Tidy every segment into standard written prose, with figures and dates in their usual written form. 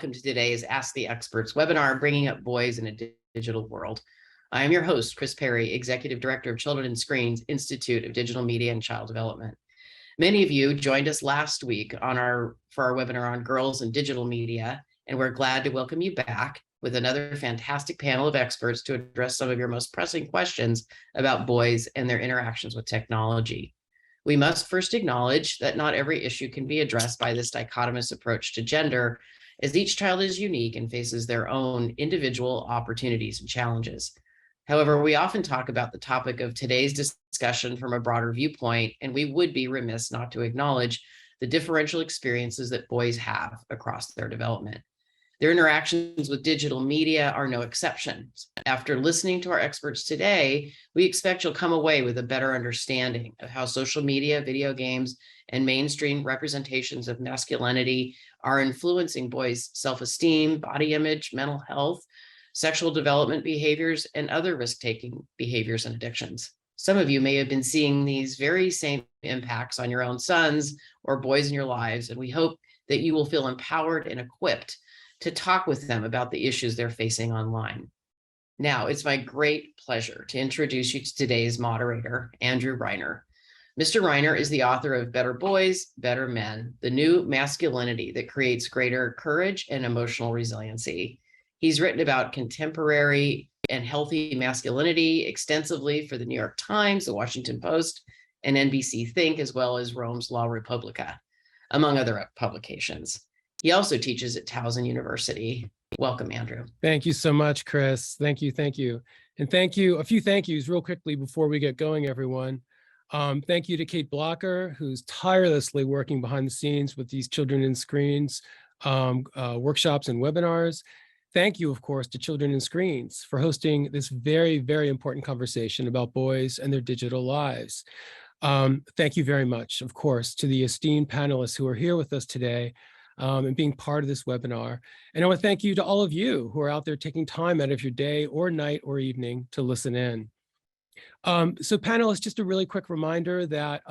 welcome to today's Ask the Experts webinar, Bringing Up Boys in a Digital World. I am your host, Kris Perry, Executive Director of Children and Screens, Institute of Digital Media and Child Development. Many of you joined us last week for our webinar on girls and digital media, and we're glad to welcome you back with another fantastic panel of experts to address some of your most pressing questions about boys and their interactions with technology. We must first acknowledge that not every issue can be addressed by this dichotomous approach to gender, as each child is unique and faces their own individual opportunities and challenges. However, we often talk about the topic of today's discussion from a broader viewpoint, and we would be remiss not to acknowledge the differential experiences that boys have across their development. Their interactions with digital media are no exception. After listening to our experts today, we expect you'll come away with a better understanding of how social media, video games, and mainstream representations of masculinity are influencing boys' self-esteem, body image, mental health, sexual development behaviors, and other risk-taking behaviors and addictions. Some of you may have been seeing these very same impacts on your own sons or boys in your lives, and we hope that you will feel empowered and equipped to talk with them about the issues they're facing online. Now, it's my great pleasure to introduce you to today's moderator, Andrew Reiner. Mr. Reiner is the author of Better Boys, Better Men, the new masculinity that creates greater courage and emotional resiliency. He's written about contemporary and healthy masculinity extensively for the New York Times, the Washington Post, and NBC Think, as well as Rome's La Repubblica, among other publications. He also teaches at Towson University. Welcome, Andrew. Thank you so much, Kris. Thank you, thank you. And thank you, a few thank yous real quickly before we get going, everyone. Thank you to Kate Blocker, who's tirelessly working behind the scenes with these Children and Screens workshops and webinars. Thank you, of course, to Children and Screens for hosting this very, very important conversation about boys and their digital lives. Thank you very much, of course, to the esteemed panelists who are here with us today and being part of this webinar. And I want to thank you to all of you who are out there taking time out of your day or night or evening to listen in. So panelists, just a really quick reminder that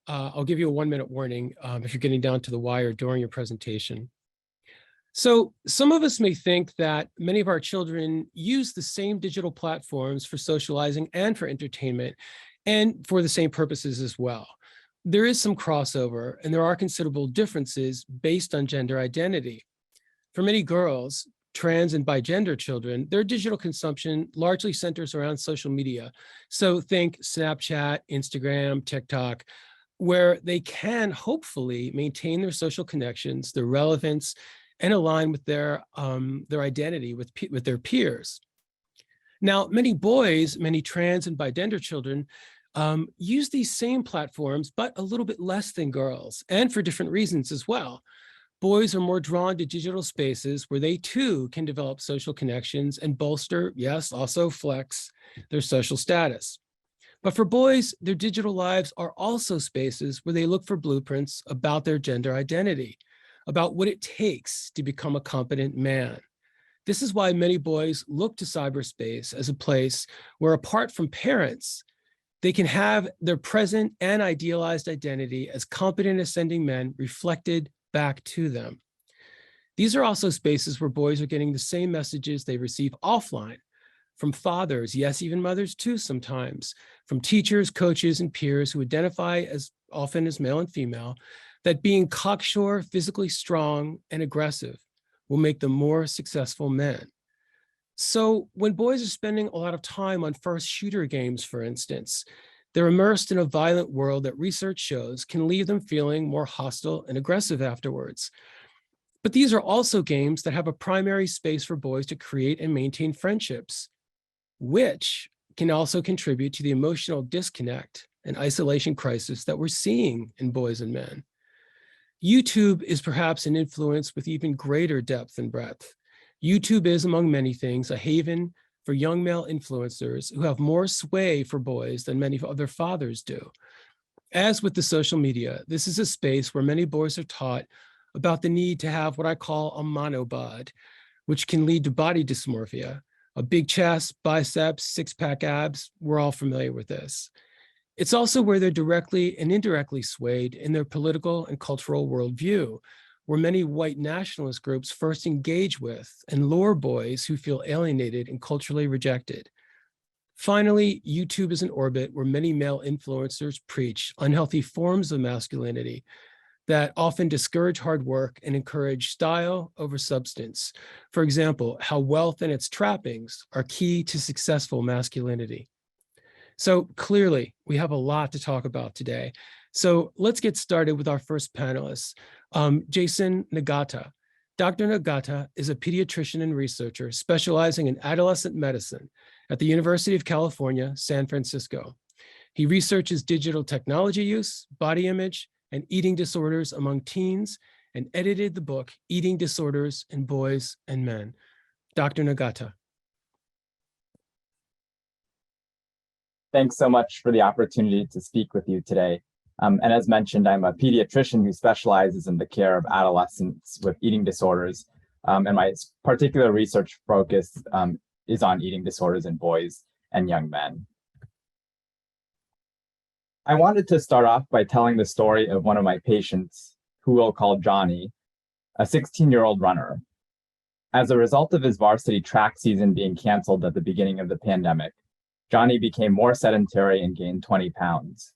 I'll give you a 1-minute warning if you're getting down to the wire during your presentation. So some of us may think that many of our children use the same digital platforms for socializing and for entertainment and for the same purposes as well. There is some crossover and there are considerable differences based on gender identity. For many girls, trans and bigender children, their digital consumption largely centers around social media. So think Snapchat, Instagram, TikTok, where they can hopefully maintain their social connections, their relevance, and align with their identity with their peers. Now, many boys, many trans and bigender children use these same platforms, but a little bit less than girls, and for different reasons as well. Boys are more drawn to digital spaces where they too can develop social connections and bolster, yes, also flex their social status. But for boys, their digital lives are also spaces where they look for blueprints about their gender identity, about what it takes to become a competent man. This is why many boys look to cyberspace as a place where, apart from parents, they can have their present and idealized identity as competent ascending men reflected back to them. These are also spaces where boys are getting the same messages they receive offline from fathers, yes, even mothers too sometimes, from teachers, coaches, and peers who identify as often as male and female, that being cocksure, physically strong, and aggressive will make them more successful men. So when boys are spending a lot of time on first shooter games, for instance, they're immersed in a violent world that research shows can leave them feeling more hostile and aggressive afterwards. But these are also games that have a primary space for boys to create and maintain friendships, which can also contribute to the emotional disconnect and isolation crisis that we're seeing in boys and men. YouTube is perhaps an influence with even greater depth and breadth. YouTube is, among many things, a haven for young male influencers who have more sway for boys than many other fathers do. As with the social media, this is a space where many boys are taught about the need to have what I call a monobod, which can lead to body dysmorphia, a big chest, biceps, six-pack abs. We're all familiar with this. It's also where they're directly and indirectly swayed in their political and cultural worldview, where many white nationalist groups first engage with and lure boys who feel alienated and culturally rejected. Finally, YouTube is an orbit where many male influencers preach unhealthy forms of masculinity that often discourage hard work and encourage style over substance. For example, how wealth and its trappings are key to successful masculinity. So clearly, we have a lot to talk about today. So let's get started with our first panelist, Jason Nagata. Dr. Nagata is a pediatrician and researcher specializing in adolescent medicine at the University of California, San Francisco. He researches digital technology use, body image, and eating disorders among teens, and edited the book, Eating Disorders in Boys and Men. Dr. Nagata. Thanks so much for the opportunity to speak with you today. And as mentioned, I'm a pediatrician who specializes in the care of adolescents with eating disorders. And my particular research focus is on eating disorders in boys and young men. I wanted to start off by telling the story of one of my patients, who we'll call Johnny, a 16-year-old runner. As a result of his varsity track season being canceled at the beginning of the pandemic, Johnny became more sedentary and gained 20 pounds.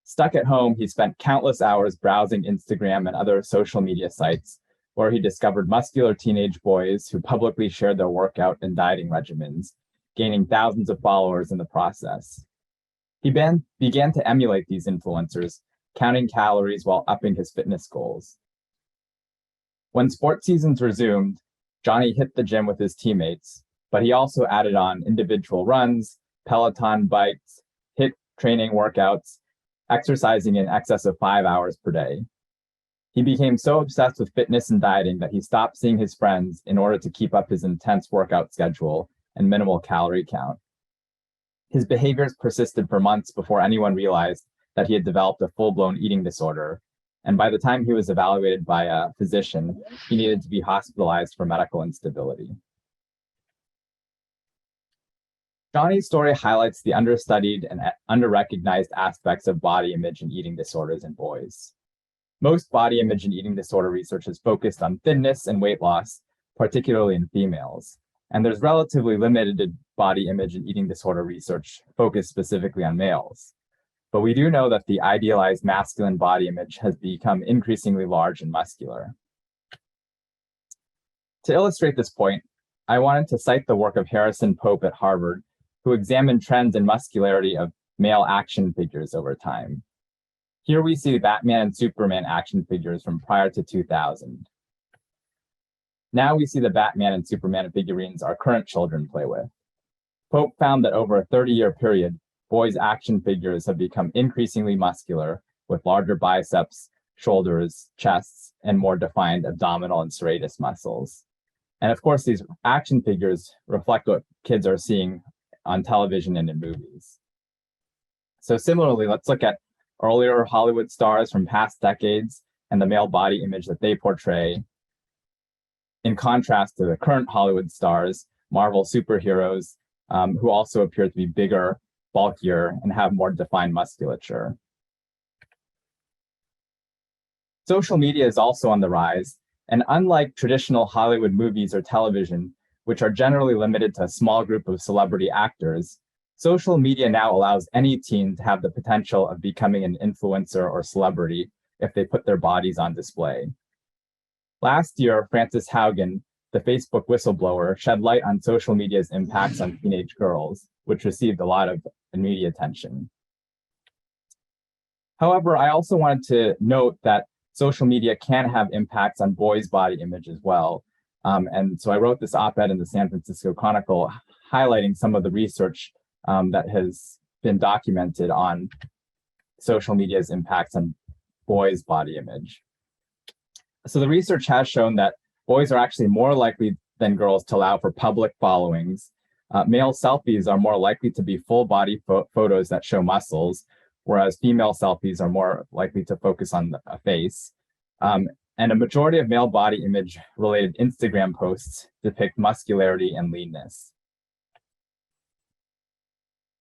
Stuck at home, he spent countless hours browsing Instagram and other social media sites, where he discovered muscular teenage boys who publicly shared their workout and dieting regimens, gaining thousands of followers in the process. He began to emulate these influencers, counting calories while upping his fitness goals. When sports seasons resumed, Johnny hit the gym with his teammates, but he also added on individual runs, Peloton bikes, HIIT training workouts, exercising in excess of 5 hours per day. He became so obsessed with fitness and dieting that he stopped seeing his friends in order to keep up his intense workout schedule and minimal calorie count. His behaviors persisted for months before anyone realized that he had developed a full-blown eating disorder, and by the time he was evaluated by a physician, he needed to be hospitalized for medical instability. Johnny's story highlights the understudied and underrecognized aspects of body image and eating disorders in boys. Most body image and eating disorder research is focused on thinness and weight loss, particularly in females, and there's relatively limited body image and eating disorder research focused specifically on males. But we do know that the idealized masculine body image has become increasingly large and muscular. To illustrate this point, I wanted to cite the work of Harrison Pope at Harvard, who examined trends in muscularity of male action figures over time. Here we see Batman and Superman action figures from prior to 2000. Now we see the Batman and Superman figurines our current children play with. Pope found that over a 30-year period, boys' action figures have become increasingly muscular, with larger biceps, shoulders, chests, and more defined abdominal and serratus muscles. And of course, these action figures reflect what kids are seeing on television and in movies. So similarly, let's look at earlier Hollywood stars from past decades and the male body image that they portray, in contrast to the current Hollywood stars, Marvel superheroes, who also appear to be bigger, bulkier, and have more defined musculature. Social media is also on the rise, and unlike traditional Hollywood movies or television, which are generally limited to a small group of celebrity actors, social media now allows any teen to have the potential of becoming an influencer or celebrity if they put their bodies on display. Last year, Frances Haugen, the Facebook whistleblower, shed light on social media's impacts on teenage girls, which received a lot of media attention. However, I also wanted to note that social media can have impacts on boys' body image as well. And so I wrote this op-ed in the San Francisco Chronicle highlighting some of the research that has been documented on social media's impacts on boys' body image. So the research has shown that boys are actually more likely than girls to allow for public followings. Male selfies are more likely to be full body photos that show muscles, whereas female selfies are more likely to focus on a face. And a majority of male body image related Instagram posts depict muscularity and leanness.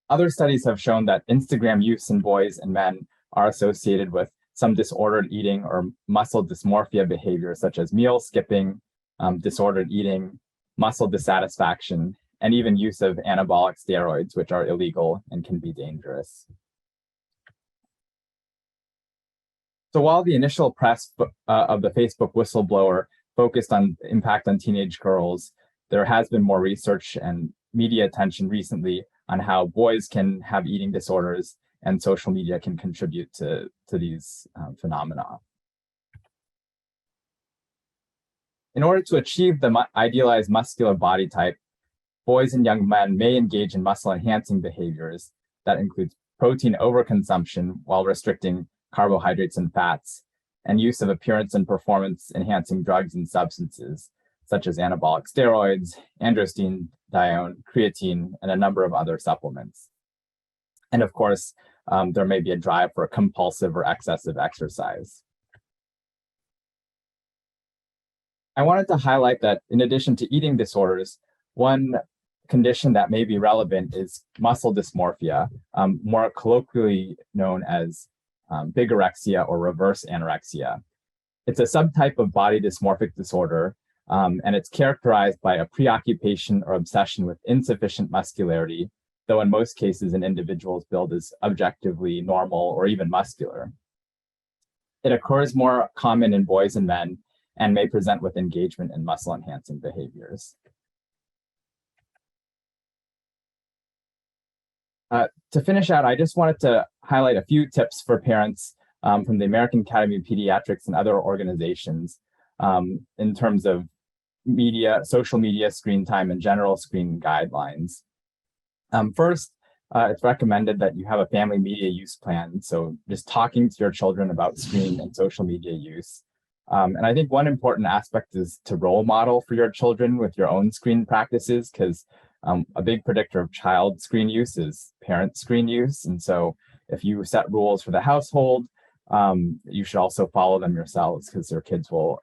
Other studies have shown that Instagram use in boys and men are associated with some disordered eating or muscle dysmorphia behaviors such as meal skipping, disordered eating, muscle dissatisfaction, and even use of anabolic steroids, which are illegal and can be dangerous. So while the initial press of the Facebook whistleblower focused on impact on teenage girls, there has been more research and media attention recently on how boys can have eating disorders and social media can contribute to these phenomena. In order to achieve the idealized muscular body type, boys and young men may engage in muscle-enhancing behaviors that includes protein overconsumption while restricting carbohydrates and fats, and use of appearance and performance-enhancing drugs and substances, such as anabolic steroids, androstenedione, creatine, and a number of other supplements. And of course, there may be a drive for compulsive or excessive exercise. I wanted to highlight that in addition to eating disorders, one condition that may be relevant is muscle dysmorphia, more colloquially known as bigorexia or reverse anorexia. It's a subtype of body dysmorphic disorder, and it's characterized by a preoccupation or obsession with insufficient muscularity, though in most cases an individual's build is objectively normal or even muscular. It occurs more common in boys and men and may present with engagement in muscle-enhancing behaviors. To finish out, I just wanted to highlight a few tips for parents from the American Academy of Pediatrics and other organizations in terms of media, social media screen time, and general screen guidelines. First, it's recommended that you have a family media use plan. So just talking to your children about screen and social media use. And I think one important aspect is to role model for your children with your own screen practices, because a big predictor of child screen use is parent screen use. And so if you set rules for the household, you should also follow them yourselves, because your kids will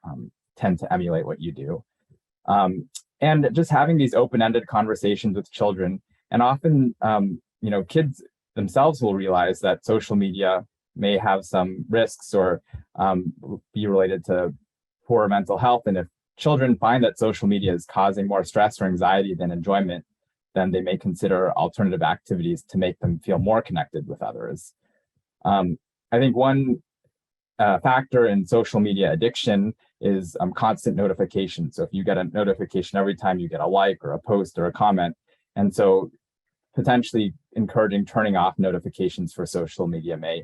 tend to emulate what you do. And just having these open-ended conversations with children, and often, kids themselves will realize that social media may have some risks or be related to poor mental health. And if children find that social media is causing more stress or anxiety than enjoyment, then they may consider alternative activities to make them feel more connected with others. I think one factor in social media addiction is constant notification. So if you get a notification every time you get a like or a post or a comment, and so potentially encouraging turning off notifications for social media may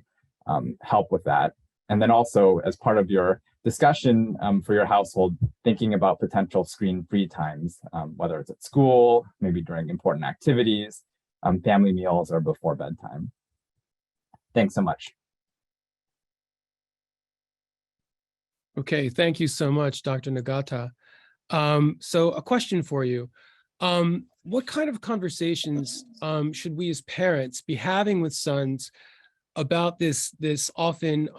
help with that. And then also, as part of your discussion for your household, thinking about potential screen-free times, whether it's at school, maybe during important activities, family meals, or before bedtime. Thanks so much. Okay, thank you so much, Dr. Nagata. So a question for you. What kind of conversations should we as parents be having with sons about this often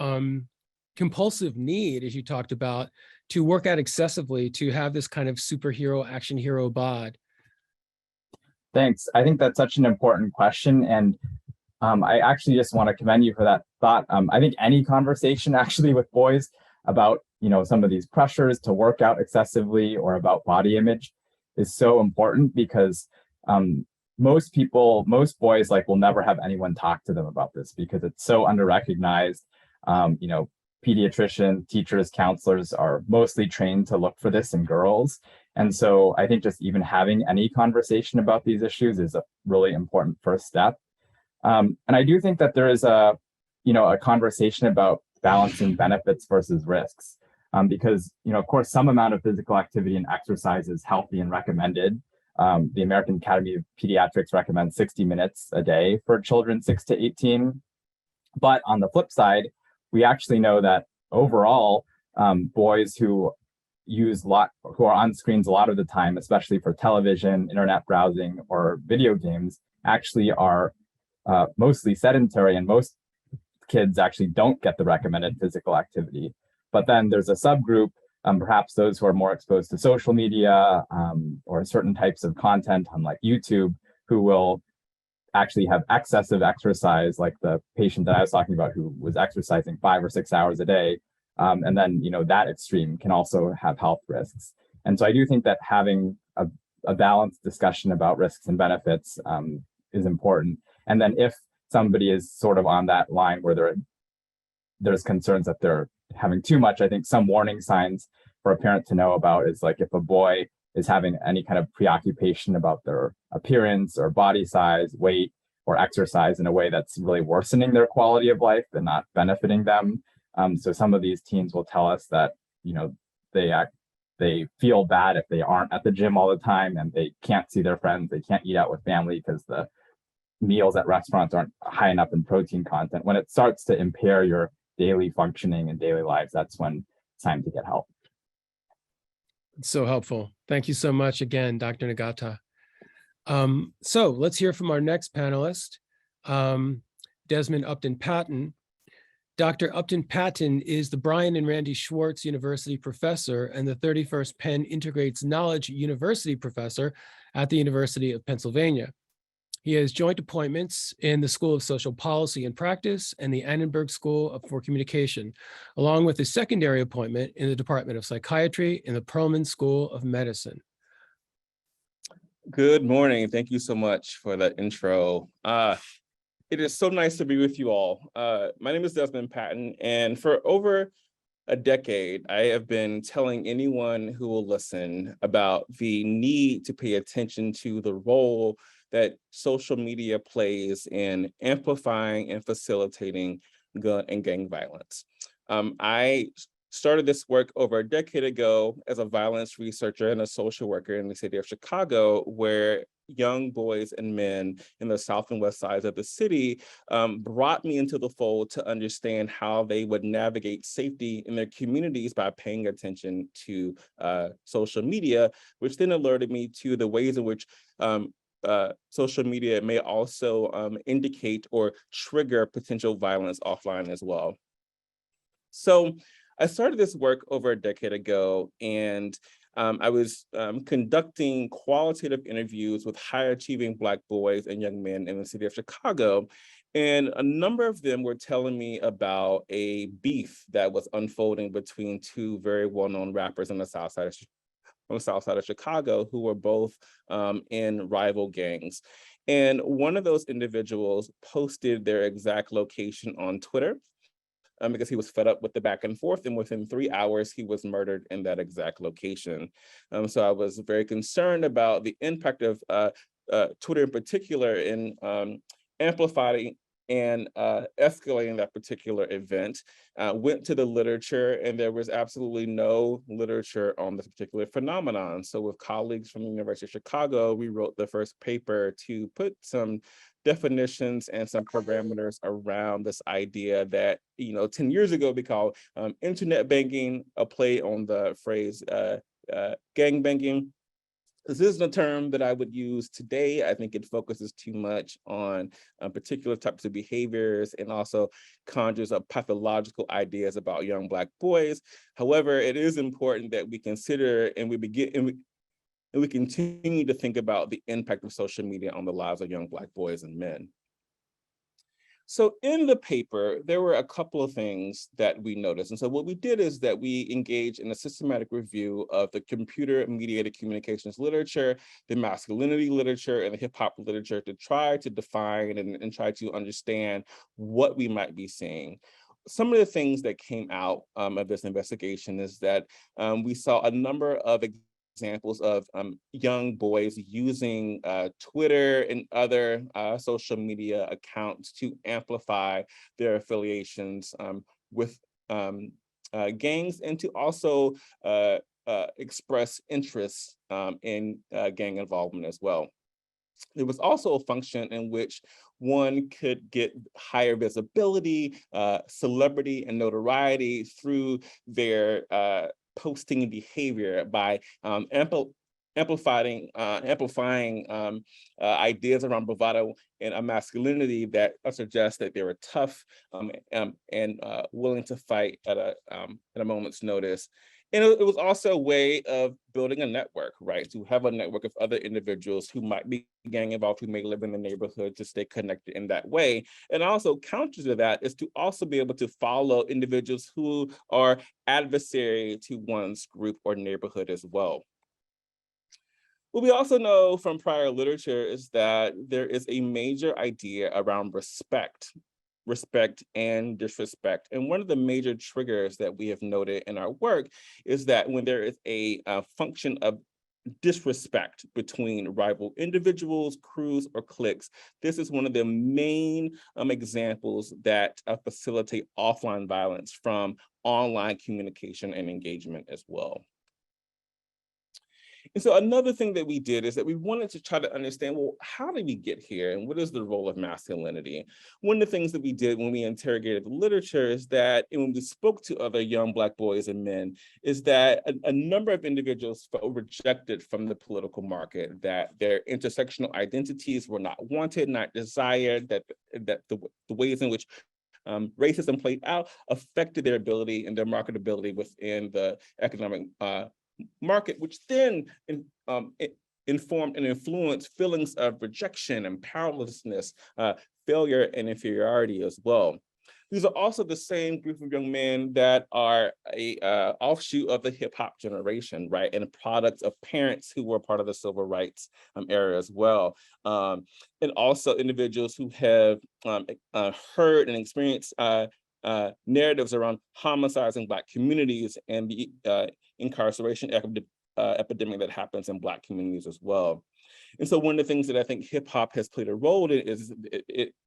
compulsive need, as you talked about, to work out excessively, to have this kind of superhero, action hero bod? Thanks. I think that's such an important question. And I actually just want to commend you for that thought. I think any conversation actually with boys about, some of these pressures to work out excessively or about body image is so important, because most boys will never have anyone talk to them about this because it's so underrecognized. Pediatricians, teachers, counselors are mostly trained to look for this in girls. And so I think just even having any conversation about these issues is a really important first step. And I do think that there is a conversation about balancing benefits versus risks, because, of course, some amount of physical activity and exercise is healthy and recommended. The American Academy of Pediatrics recommends 60 minutes a day for children 6 to 18. But on the flip side, we actually know that overall, boys who are on screens a lot of the time, especially for television, internet browsing, or video games, actually are mostly sedentary, and most kids actually don't get the recommended physical activity. But then there's a subgroup, perhaps those who are more exposed to social media or certain types of content on YouTube, who will actually have excessive exercise, like the patient that I was talking about who was exercising 5 or 6 hours a day. And then, that extreme can also have health risks. And so I do think that having a balanced discussion about risks and benefits is important. And then if somebody is sort of on that line where there's concerns that they're having too much, I think some warning signs for a parent to know about is like if a boy is having any kind of preoccupation about their appearance or body size, weight, or exercise in a way that's really worsening their quality of life and not benefiting them. So some of these teens will tell us that, they feel bad if they aren't at the gym all the time and they can't see their friends, they can't eat out with family because the meals at restaurants aren't high enough in protein content. When it starts to impair your daily functioning and daily lives, that's when it's time to get help. It's so helpful. Thank you so much again, Dr. Nagata. So let's hear from our next panelist, Desmond Upton Patton. Dr. Upton Patton is the Brian and Randy Schwartz University Professor and the 31st Penn Integrates Knowledge University Professor at the University of Pennsylvania. He has joint appointments in the School of Social Policy and Practice and the Annenberg School for Communication, along with a secondary appointment in the Department of Psychiatry in the Perlman School of Medicine. Good morning. Thank you so much for that intro. It is so nice to be with you all. My name is Desmond Patton, and for over a decade, I have been telling anyone who will listen about the need to pay attention to the role that social media plays in amplifying and facilitating gun and gang violence. I started this work over a decade ago as a violence researcher and a social worker in the city of Chicago, where young boys and men in the south and west sides of the city brought me into the fold to understand how they would navigate safety in their communities by paying attention to social media, which then alerted me to the ways in which social media may also indicate or trigger potential violence offline as well. So I started this work over a decade ago, and I was conducting qualitative interviews with high-achieving Black boys and young men in the city of Chicago, and a number of them were telling me about a beef that was unfolding between two very well-known rappers on the south side of Chicago who were both in rival gangs. And one of those individuals posted their exact location on Twitter, because he was fed up with the back and forth, and within 3 hours, he was murdered in that exact location. So I was very concerned about the impact of Twitter in particular in amplifying and escalating that particular event. Went to the literature, and there was absolutely no literature on this particular phenomenon. So with colleagues from the University of Chicago, we wrote the first paper to put some definitions and some parameters around this idea that, 10 years ago we called internet banking, a play on the phrase gang banging. This isn't a term that I would use today. I think it focuses too much on particular types of behaviors and also conjures up pathological ideas about young Black boys. However, it is important that we consider and we continue to think about the impact of social media on the lives of young Black boys and men. So in the paper, there were a couple of things that we noticed. And so what we did is that we engaged in a systematic review of the computer-mediated communications literature, the masculinity literature, and the hip-hop literature to try to define and try to understand what we might be seeing. Some of the things that came out of this investigation is that we saw a number of examples of young boys using Twitter and other social media accounts to amplify their affiliations with gangs and to also express interest in gang involvement as well. There was also a function in which one could get higher visibility, celebrity, and notoriety through their posting behavior by amplifying ideas around bravado and a masculinity that suggests that they were tough and willing to fight at a moment's notice. And it was also a way of building a network, right? To have a network of other individuals who might be gang involved, who may live in the neighborhood, to stay connected in that way. And also counter to that is to also be able to follow individuals who are adversary to one's group or neighborhood as well. What we also know from prior literature is that there is a major idea around respect and disrespect. And one of the major triggers that we have noted in our work is that when there is a function of disrespect between rival individuals, crews, or cliques, this is one of the main examples that facilitate offline violence from online communication and engagement as well. And so another thing that we did is that we wanted to try to understand, well, how did we get here and what is the role of masculinity? One of the things that we did when we interrogated the literature is that, and when we spoke to other young Black boys and men, is that a number of individuals felt rejected from the political market, that their intersectional identities were not wanted, not desired, that the ways in which racism played out affected their ability and their marketability within the economic market, which then informed and influenced feelings of rejection and powerlessness, failure and inferiority as well. These are also the same group of young men that are a offshoot of the hip hop generation, right? And products of parents who were part of the civil rights era as well. And also individuals who have heard and experienced narratives around homicides in Black communities and the incarceration epidemic that happens in Black communities as well. And so one of the things that I think hip hop has played a role in is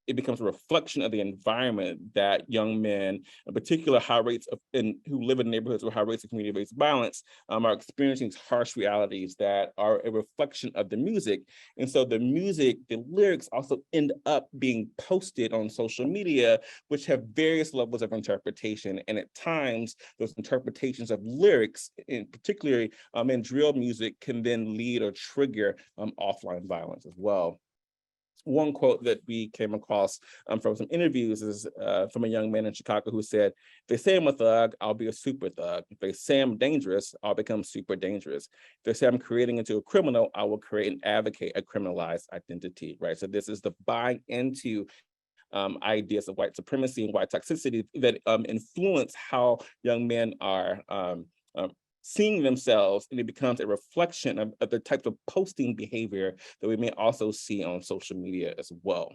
it becomes a reflection of the environment that young men, in particular high rates of, who live in neighborhoods with high rates of community-based violence, are experiencing harsh realities that are a reflection of the music. And so the music, the lyrics also end up being posted on social media, which have various levels of interpretation. And at times, those interpretations of lyrics, in particularly in drill music, can then lead or trigger offline violence as well. One quote that we came across from some interviews is from a young man in Chicago who said, "If they say I'm a thug, I'll be a super thug. If they say I'm dangerous, I'll become super dangerous. If they say I'm creating into a criminal, I will create and advocate a criminalized identity," right? So this is the buying into ideas of white supremacy and white toxicity that influence how young men are seeing themselves, and it becomes a reflection of the types of posting behavior that we may also see on social media as well.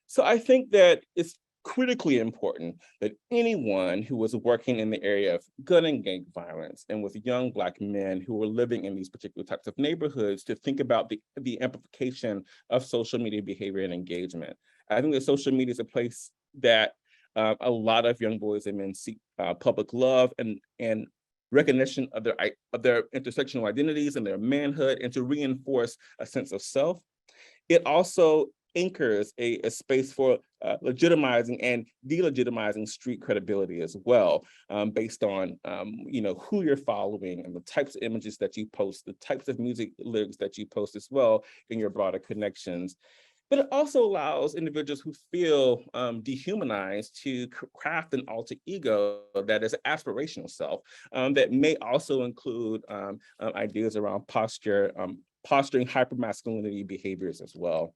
So I think that it's critically important that anyone who is working in the area of gun and gang violence and with young Black men who are living in these particular types of neighborhoods to think about the amplification of social media behavior and engagement. I think that social media is a place that a lot of young boys and men seek public love and recognition of their intersectional identities and their manhood, and to reinforce a sense of self. It also anchors a space for legitimizing and delegitimizing street credibility as well, based on who you're following and the types of images that you post, the types of music lyrics that you post as well in your broader connections. But it also allows individuals who feel dehumanized to craft an alter ego that is an aspirational self that may also include ideas around posturing hypermasculinity behaviors as well.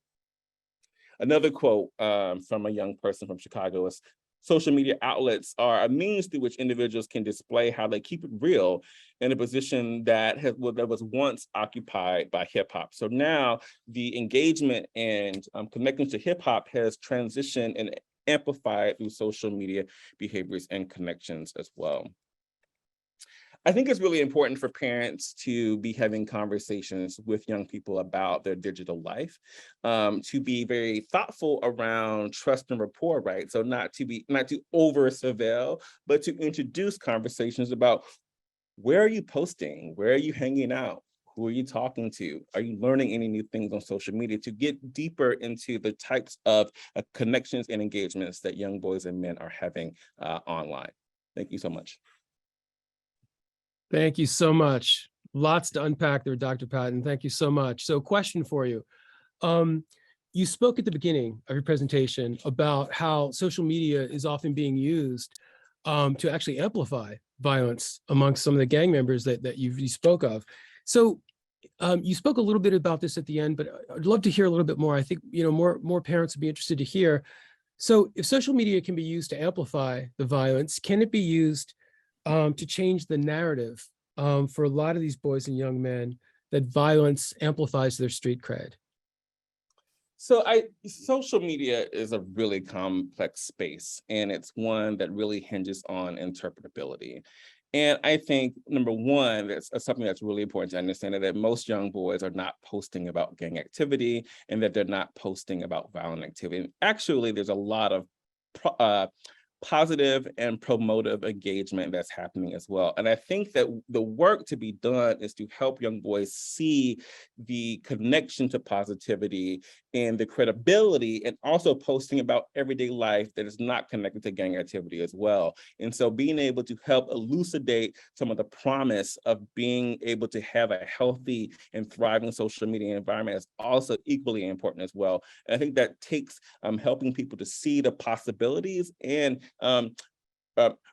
Another quote from a young person from Chicago is, "Social media outlets are a means through which individuals can display how they keep it real in a position that was once occupied by hip hop. So now the engagement and connecting to hip hop has transitioned and amplified through social media behaviors and connections as well." I think it's really important for parents to be having conversations with young people about their digital life, to be very thoughtful around trust and rapport, right? So not to over surveil, but to introduce conversations about, where are you posting? Where are you hanging out? Who are you talking to? Are you learning any new things on social media, to get deeper into the types of connections and engagements that young boys and men are having online? Thank you so much. Thank you so much. Lots to unpack there, Dr. Patton. Thank you so much. So question for you. You spoke at the beginning of your presentation about how social media is often being used to actually amplify violence amongst some of the gang members that you spoke of. So you spoke a little bit about this at the end, but I'd love to hear a little bit more. I think, more parents would be interested to hear. So if social media can be used to amplify the violence, can it be used to change the narrative for a lot of these boys and young men that violence amplifies their street cred? So social media is a really complex space, and it's one that really hinges on interpretability. And I think, number one, that's something that's really important to understand, that most young boys are not posting about gang activity and that they're not posting about violent activity. And actually, there's a lot of positive and promotive engagement that's happening as well. And I think that the work to be done is to help young boys see the connection to positivity and the credibility, and also posting about everyday life that is not connected to gang activity as well. And so being able to help elucidate some of the promise of being able to have a healthy and thriving social media environment is also equally important as well. And I think that takes helping people to see the possibilities and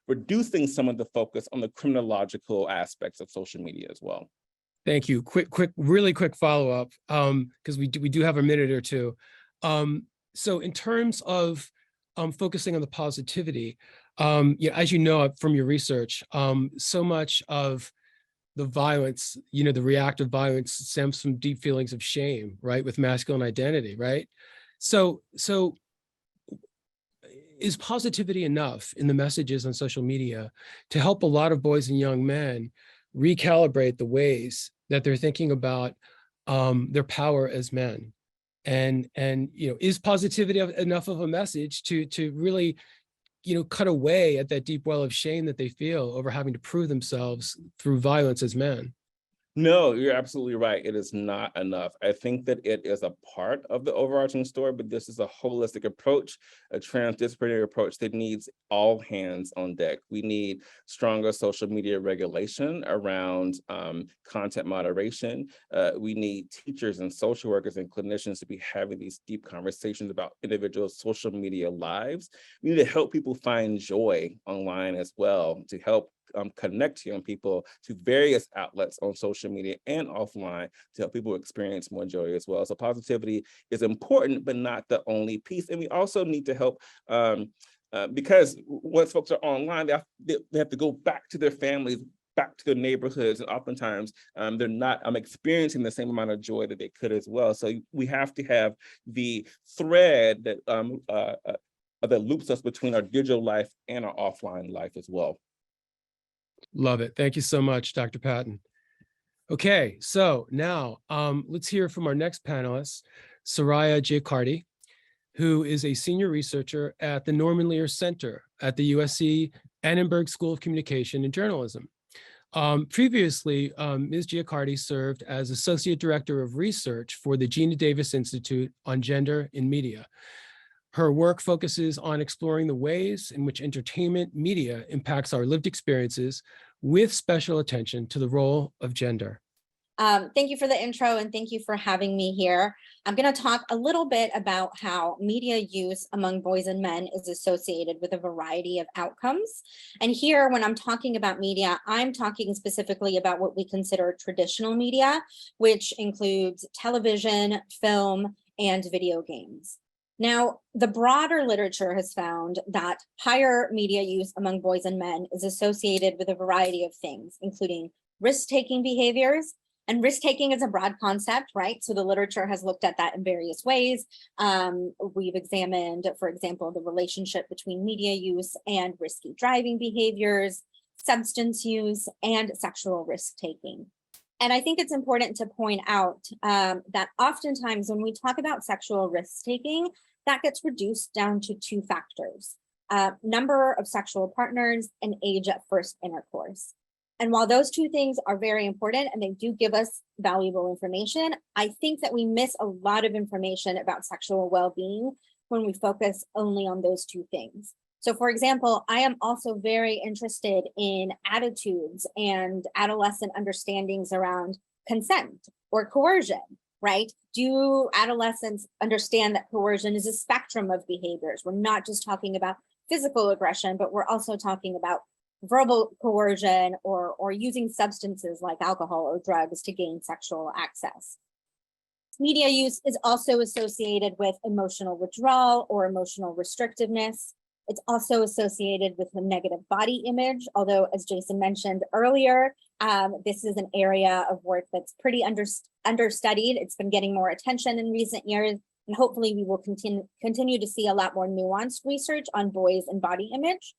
reducing some of the focus on the criminological aspects of social media as well. Thank you. Really quick follow-up, because we do have a minute or two. So in terms of focusing on the positivity, as you know from your research, so much of the violence, the reactive violence, stems from deep feelings of shame, right, with masculine identity, right? So is positivity enough in the messages on social media to help a lot of boys and young men recalibrate the ways that they're thinking about their power as men? And is positivity enough of a message to really cut away at that deep well of shame that they feel over having to prove themselves through violence as men? No, you're absolutely right. It is not enough. I think that it is a part of the overarching story, but this is a holistic approach, a transdisciplinary approach that needs all hands on deck. We need stronger social media regulation around content moderation. We need teachers and social workers and clinicians to be having these deep conversations about individual social media lives. We need to help people find joy online as well, to help connect young people to various outlets on social media and offline to help people experience more joy as well. So positivity is important, but not the only piece. And we also need to help because once folks are online, they have to go back to their families, back to their neighborhoods, and oftentimes they're not experiencing the same amount of joy that they could as well. So we have to have the thread that loops us between our digital life and our offline life as well. Love it. Thank you so much, Dr. Patton. Okay, so now let's hear from our next panelist, Soraya Giaccardi, who is a senior researcher at the Norman Lear Center at the USC Annenberg School of Communication and Journalism. Previously, Ms. Giaccardi served as Associate Director of Research for the Gina Davis Institute on Gender in Media. Her work focuses on exploring the ways in which entertainment media impacts our lived experiences, with special attention to the role of gender. Thank you for the intro, and thank you for having me here. I'm going to talk a little bit about how media use among boys and men is associated with a variety of outcomes. And here, when I'm talking about media, I'm talking specifically about what we consider traditional media, which includes television, film, and video games. Now, the broader literature has found that higher media use among boys and men is associated with a variety of things, including risk-taking behaviors. And risk-taking is a broad concept, right? So the literature has looked at that in various ways. We've examined, for example, the relationship between media use and risky driving behaviors, substance use, and sexual risk-taking. And I think it's important to point out that oftentimes when we talk about sexual risk-taking, that gets reduced down to two factors: number of sexual partners and age at first intercourse. And while those two things are very important and they do give us valuable information, I think that we miss a lot of information about sexual well-being when we focus only on those two things. So for example, I am also very interested in attitudes and adolescent understandings around consent or coercion, right? Do adolescents understand that coercion is a spectrum of behaviors? We're not just talking about physical aggression, but we're also talking about verbal coercion or using substances like alcohol or drugs to gain sexual access. Media use is also associated with emotional withdrawal or emotional restrictiveness. It's also associated with a negative body image, although as Jason mentioned earlier, this is an area of work that's pretty understudied. It's been getting more attention in recent years, and hopefully we will continue to see a lot more nuanced research on boys and body image.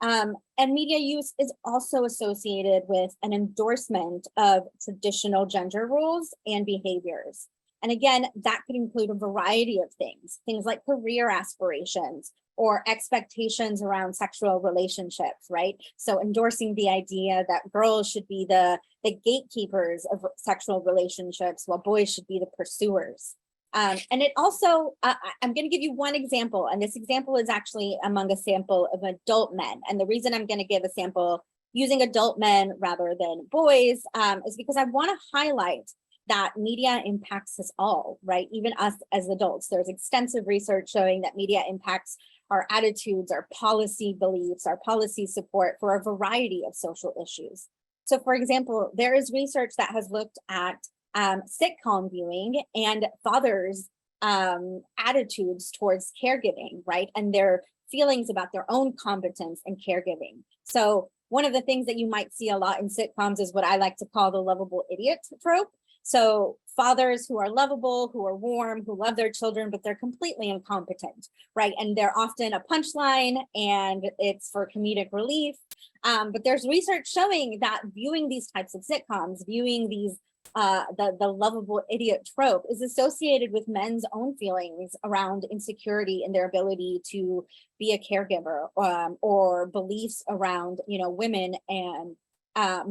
And media use is also associated with an endorsement of traditional gender roles and behaviors. And again, that could include a variety of things like career aspirations or expectations around sexual relationships, right? So endorsing the idea that girls should be the gatekeepers of sexual relationships while boys should be the pursuers. And it also, I'm going to give you one example, and this example is actually among a sample of adult men. And the reason I'm going to give a sample using adult men rather than boys is because I want to highlight that media impacts us all, right? Even us as adults. There's extensive research showing that media impacts our attitudes, our policy beliefs, our policy support for a variety of social issues. So for example, there is research that has looked at sitcom viewing and fathers' attitudes towards caregiving, right? And their feelings about their own competence in caregiving. So one of the things that you might see a lot in sitcoms is what I like to call the lovable idiot trope. So fathers who are lovable, who are warm, who love their children, but they're completely incompetent, right? And they're often a punchline and it's for comedic relief. But there's research showing that viewing these types of sitcoms, viewing these the lovable idiot trope is associated with men's own feelings around insecurity in their ability to be a caregiver, or beliefs around, women and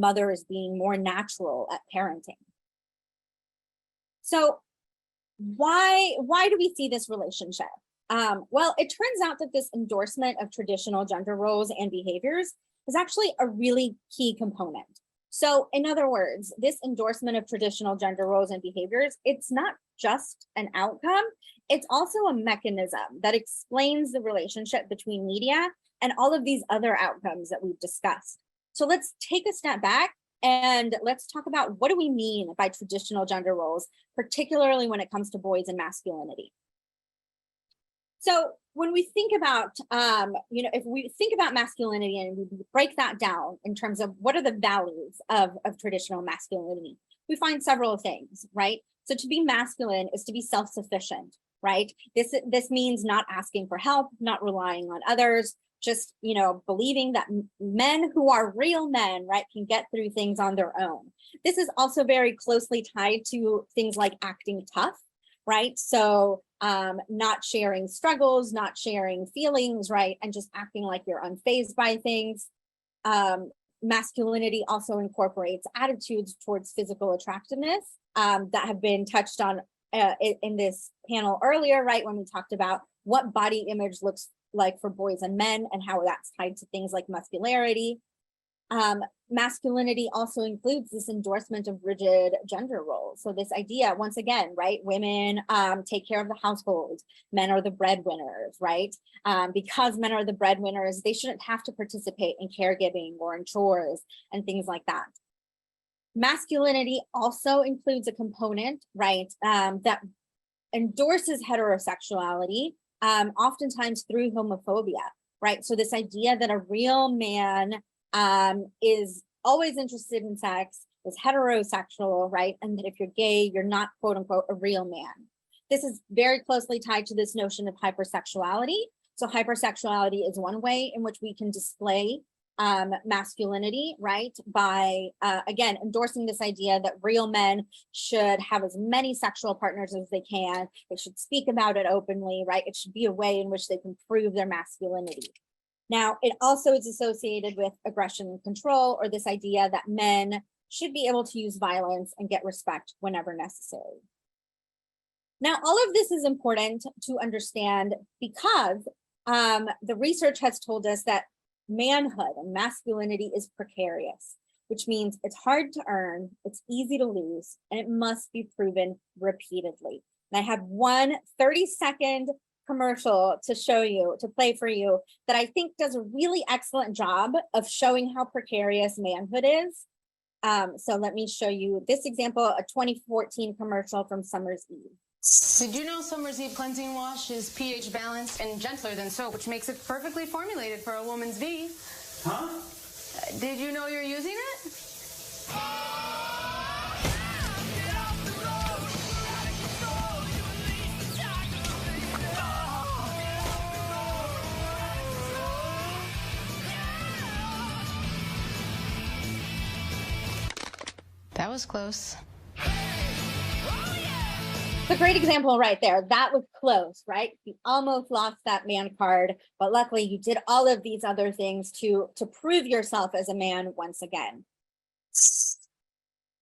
mothers being more natural at parenting. So why do we see this relationship? Well, it turns out that this endorsement of traditional gender roles and behaviors is actually a really key component. So in other words, this endorsement of traditional gender roles and behaviors, it's not just an outcome, it's also a mechanism that explains the relationship between media and all of these other outcomes that we've discussed. So let's take a step back and let's talk about what do we mean by traditional gender roles, particularly when it comes to boys and masculinity. So when we think about, if we think about masculinity and we break that down in terms of what are the values of traditional masculinity, we find several things, right? So to be masculine is to be self-sufficient, right? This means not asking for help, not relying on others, just, believing that men who are real men, right, can get through things on their own. This is also very closely tied to things like acting tough, right? So not sharing struggles, not sharing feelings, right? And just acting like you're unfazed by things. Masculinity also incorporates attitudes towards physical attractiveness that have been touched on in this panel earlier, right? When we talked about what body image looks like for boys and men and how that's tied to things like muscularity. Masculinity also includes this endorsement of rigid gender roles. So this idea, once again, right, women take care of the household, men are the breadwinners, right? Because men are the breadwinners, they shouldn't have to participate in caregiving or in chores and things like that. Masculinity also includes a component, right, that endorses heterosexuality, oftentimes through homophobia, right? So this idea that a real man is always interested in sex, is heterosexual, right? And that if you're gay, you're not, quote unquote, a real man. This is very closely tied to this notion of hypersexuality. So hypersexuality is one way in which we can display masculinity, right? By, again, endorsing this idea that real men should have as many sexual partners as they can. They should speak about it openly, right? It should be a way in which they can prove their masculinity. Now, it also is associated with aggression and control, or this idea that men should be able to use violence and get respect whenever necessary. Now, all of this is important to understand because the research has told us that manhood and masculinity is precarious, which means it's hard to earn, it's easy to lose, and it must be proven repeatedly. And I have one 30-second commercial to show you, to play for you, that I think does a really excellent job of showing how precarious manhood is. So let me show you this example, a 2014 commercial from Summer's Eve. Did you know Summer's Eve cleansing wash is pH balanced and gentler than soap, which makes it perfectly formulated for a woman's V? Huh? Did you know you're using it? That was close. It's a great example right there. That was close, right? You almost lost that man card, but luckily you did all of these other things to prove yourself as a man once again.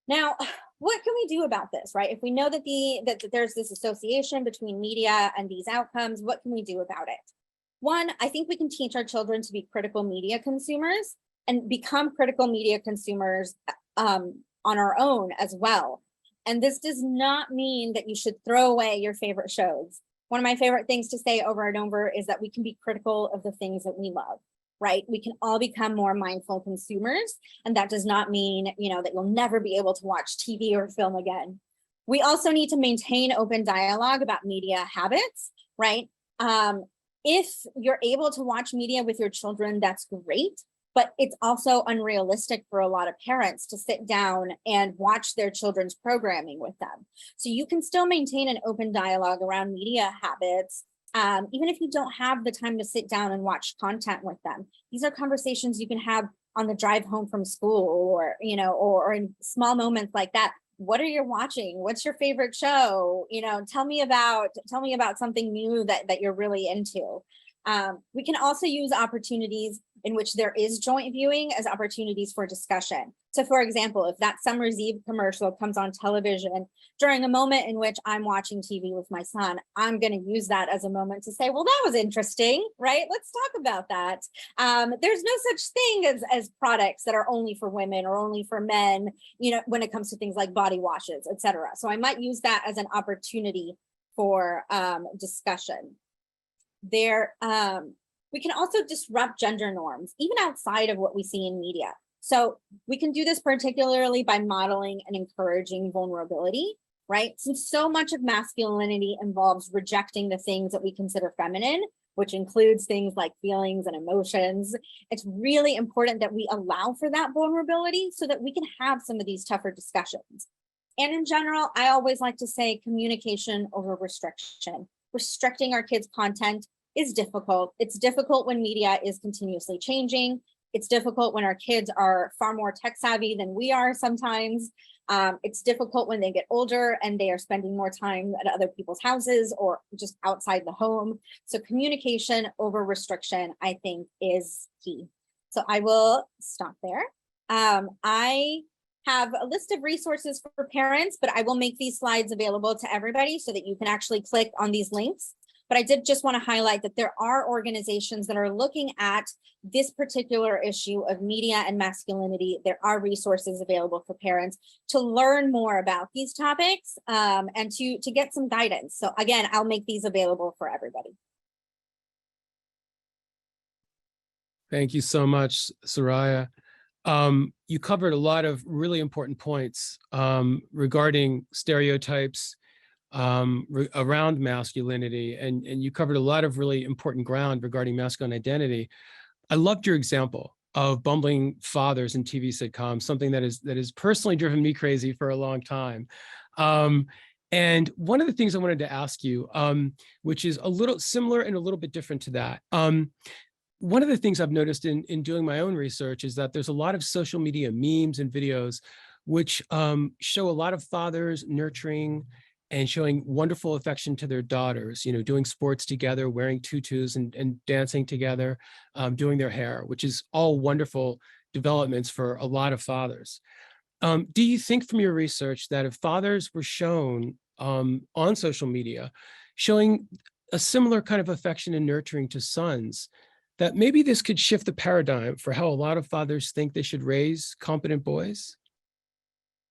Now, what can we do about this, right? If we know that that there's this association between media and these outcomes, what can we do about it? One, I think we can teach our children to be critical media consumers and become critical media consumers on our own as well. And this does not mean that you should throw away your favorite shows. One of my favorite things to say over and over is that we can be critical of the things that we love, right? We can all become more mindful consumers. And that does not mean, that you'll never be able to watch TV or film again. We also need to maintain open dialogue about media habits, right? If you're able to watch media with your children, that's great. But it's also unrealistic for a lot of parents to sit down and watch their children's programming with them. So you can still maintain an open dialogue around media habits, even if you don't have the time to sit down and watch content with them. These are conversations you can have on the drive home from school, or or in small moments like that. What are you watching? What's your favorite show? Tell me about something new that you're really into. We can also use opportunities in which there is joint viewing as opportunities for discussion. So for example, if that Summer's Eve commercial comes on television during a moment in which I'm watching TV with my son, I'm going to use that as a moment to say, well, that was interesting, right? Let's talk about that. There's no such thing as products that are only for women or only for men, when it comes to things like body washes, etc. So I might use that as an opportunity for discussion. We can also disrupt gender norms, even outside of what we see in media. So we can do this particularly by modeling and encouraging vulnerability, right? Since so much of masculinity involves rejecting the things that we consider feminine, which includes things like feelings and emotions, it's really important that we allow for that vulnerability so that we can have some of these tougher discussions. And in general, I always like to say communication over restriction. Restricting our kids' content is difficult. It's difficult when media is continuously changing. It's difficult when our kids are far more tech savvy than we are sometimes. It's difficult when they get older and they are spending more time at other people's houses or just outside the home. So communication over restriction, I think, is key. So I will stop there. I have a list of resources for parents, but I will make these slides available to everybody so that you can actually click on these links. But I did just want to highlight that there are organizations that are looking at this particular issue of media and masculinity. There are resources available for parents to learn more about these topics and to get some guidance. So again, I'll make these available for everybody. Thank you so much, Soraya. You covered a lot of really important points regarding stereotypes around masculinity, and you covered a lot of really important ground regarding masculine identity. I loved your example of bumbling fathers in TV sitcoms, something that has personally driven me crazy for a long time. And one of the things I wanted to ask you, which is a little similar and a little bit different to that. One of the things I've noticed in doing my own research is that there's a lot of social media memes and videos which show a lot of fathers nurturing and showing wonderful affection to their daughters, doing sports together, wearing tutus and dancing together, doing their hair, which is all wonderful developments for a lot of fathers. Do you think from your research that if fathers were shown on social media, showing a similar kind of affection and nurturing to sons, that maybe this could shift the paradigm for how a lot of fathers think they should raise competent boys?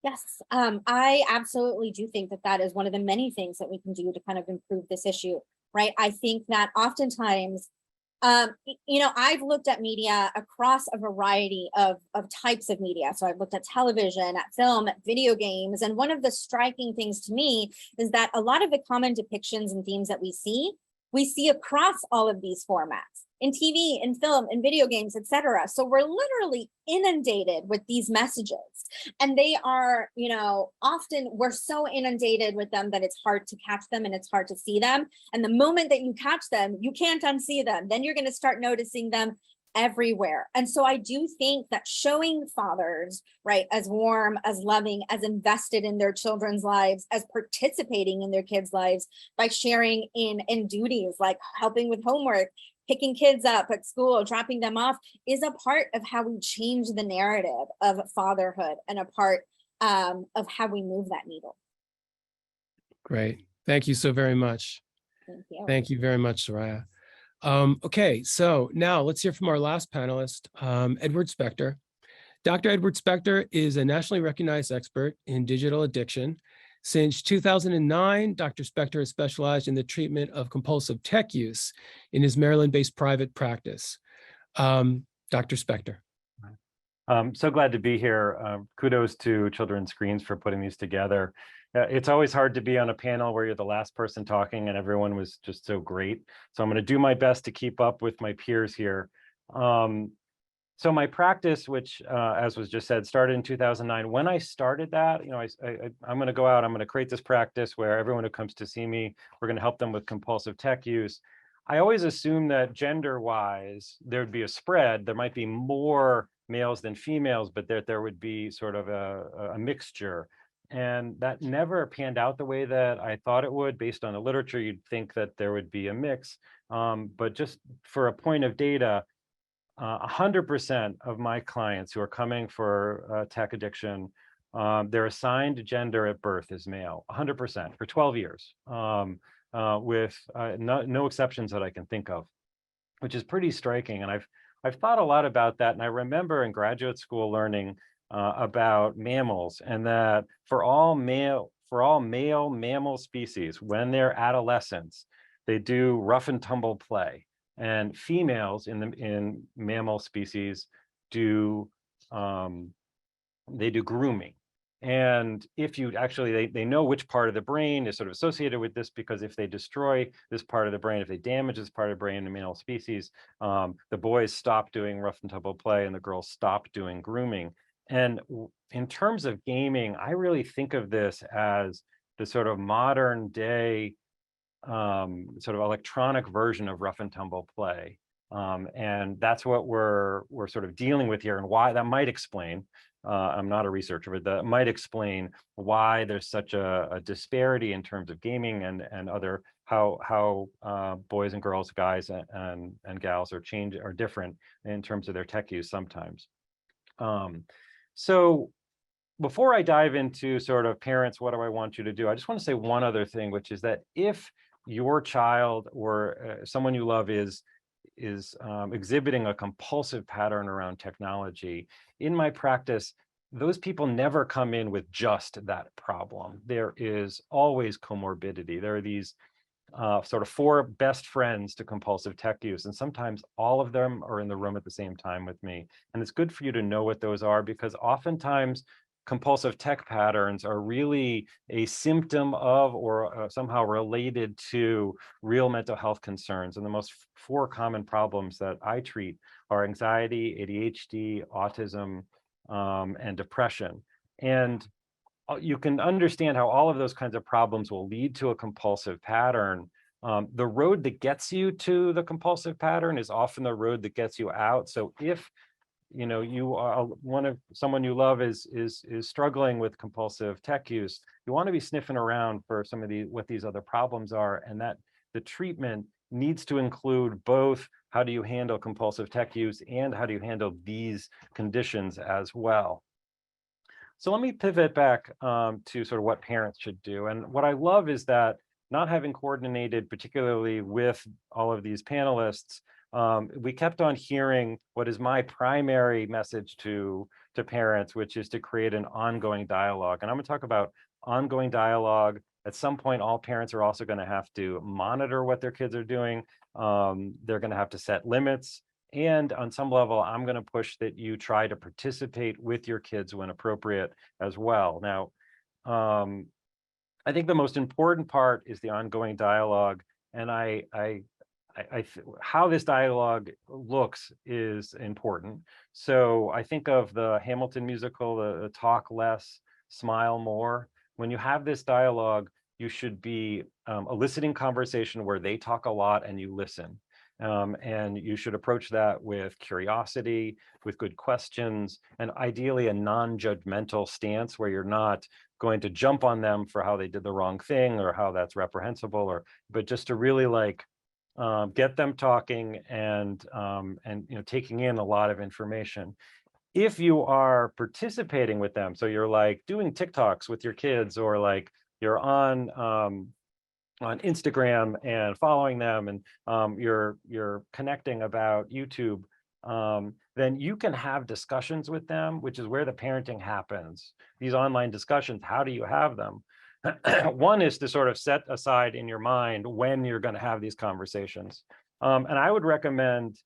Yes, I absolutely do think that is one of the many things that we can do to kind of improve this issue. right? I think that oftentimes, I've looked at media across a variety of types of media. So I've looked at television, at film, at video games. And one of the striking things to me is that a lot of the common depictions and themes that we see across all of these formats, in TV, in film, in video games, etc. So we're literally inundated with these messages. And they are, often we're so inundated with them that it's hard to catch them and it's hard to see them. And the moment that you catch them, you can't unsee them. Then you're going to start noticing them everywhere. And so I do think that showing fathers, right, as warm, as loving, as invested in their children's lives, as participating in their kids' lives by sharing in duties like helping with homework, picking kids up at school, dropping them off, is a part of how we change the narrative of fatherhood and a part of how we move that needle. Great. Thank you so very much. Thank you. Thank you very much, Soraya. Okay, so now let's hear from our last panelist, Edward Spector. Dr. Edward Spector is a nationally recognized expert in digital addiction. Since 2009, Dr. Spector has specialized in the treatment of compulsive tech use in his Maryland-based private practice. Dr. Spector. I'm so glad to be here. Kudos to Children's Screens for putting these together. It's always hard to be on a panel where you're the last person talking and everyone was just so great. So I'm going to do my best to keep up with my peers here. So my practice, which as was just said, started in 2009. When I started that, I'm going to go out, I'm going to create this practice where everyone who comes to see me, we're going to help them with compulsive tech use. I always assumed that gender-wise, there would be a spread. There might be more males than females, but that there would be sort of a mixture. And that never panned out the way that I thought it would. Based on the literature, you'd think that there would be a mix. But just for a point of data, 100% of my clients who are coming for tech addiction, their assigned gender at birth is male, 100% for 12 years, with no exceptions that I can think of, which is pretty striking. And I've thought a lot about that. And I remember in graduate school learning about mammals, and that for all male mammal species, when they're adolescents, they do rough and tumble play. And females in mammal species do grooming. And if you actually, they know which part of the brain is sort of associated with this, because if they destroy this part of the brain, if they damage this part of the brain in the male species, the boys stop doing rough and tumble play and the girls stop doing grooming. And in terms of gaming, I really think of this as the sort of modern day sort of electronic version of rough and tumble play. And that's what we're sort of dealing with here, and why that might explain, I'm not a researcher, but that might explain why there's such a disparity in terms of gaming and other, how boys and girls, guys and gals are different in terms of their tech use sometimes. So before I dive into sort of parents, what do I want you to do? I just want to say one other thing, which is that if your child or someone you love is exhibiting a compulsive pattern around technology, in my practice, those people never come in with just that problem. There is always comorbidity. There are these sort of 4 best friends to compulsive tech use, and sometimes all of them are in the room at the same time with me. And it's good for you to know what those are, because oftentimes compulsive tech patterns are really a symptom of or somehow related to real mental health concerns. And the most 4 common problems that I treat are anxiety, ADHD, autism, and depression. And you can understand how all of those kinds of problems will lead to a compulsive pattern. The road that gets you to the compulsive pattern is often the road that gets you out. So if you are someone you love is struggling with compulsive tech use, you want to be sniffing around for some of what these other problems are, and that the treatment needs to include both how do you handle compulsive tech use and how do you handle these conditions as well. So let me pivot back to sort of what parents should do. And what I love is that, not having coordinated particularly with all of these panelists, we kept on hearing what is my primary message to parents, which is to create an ongoing dialogue. And I'm going to talk about ongoing dialogue At some point, all parents are also going to have to monitor what their kids are doing. They're going to have to set limits. And on some level, I'm going to push that you try to participate with your kids when appropriate as well. Now, I think the most important part is the ongoing dialogue. And how this dialogue looks is important. So I think of the Hamilton musical, the talk less, smile more. When you have this dialogue, you should be eliciting conversation where they talk a lot and you listen. And you should approach that with curiosity, with good questions, and ideally a non-judgmental stance where you're not going to jump on them for how they did the wrong thing or how that's reprehensible, but just to really like get them talking and taking in a lot of information. If you are participating with them, so you're like doing TikToks with your kids, or like you're on Instagram and following them, and you're connecting about YouTube, then you can have discussions with them, which is where the parenting happens. These online discussions, how do you have them? One is to sort of set aside in your mind when you're going to have these conversations. And I would recommend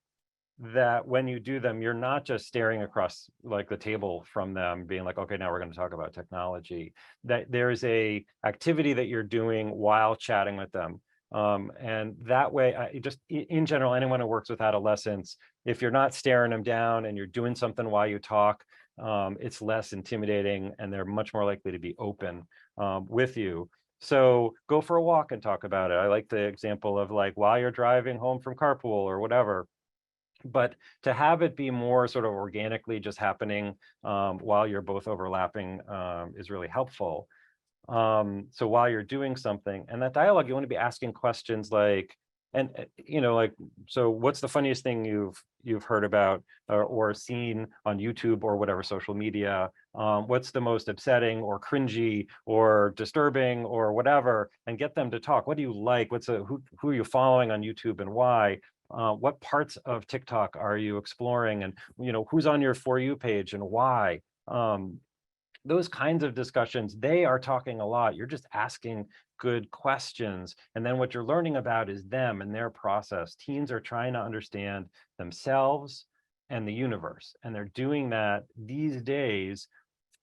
that when you do them, you're not just staring across like the table from them being like, okay, now we're going to talk about technology, that there's a activity that you're doing while chatting with them. And that way, just in general, anyone who works with adolescents, if you're not staring them down and you're doing something while you talk, it's less intimidating and they're much more likely to be open with you. So go for a walk and talk about it. I like the example of like while you're driving home from carpool or whatever. But to have it be more sort of organically just happening while you're both overlapping is really helpful. So while you're doing something, and that dialogue, you want to be asking questions like, so what's the funniest thing you've heard about or seen on YouTube or whatever social media? What's the most upsetting or cringy or disturbing or whatever? And get them to talk. What do you like? Who are you following on YouTube and why? What parts of TikTok are you exploring, and who's on your For You page and why? Those kinds of discussions, they are talking a lot. You're just asking good questions. And then what you're learning about is them and their process. Teens are trying to understand themselves and the universe. And they're doing that these days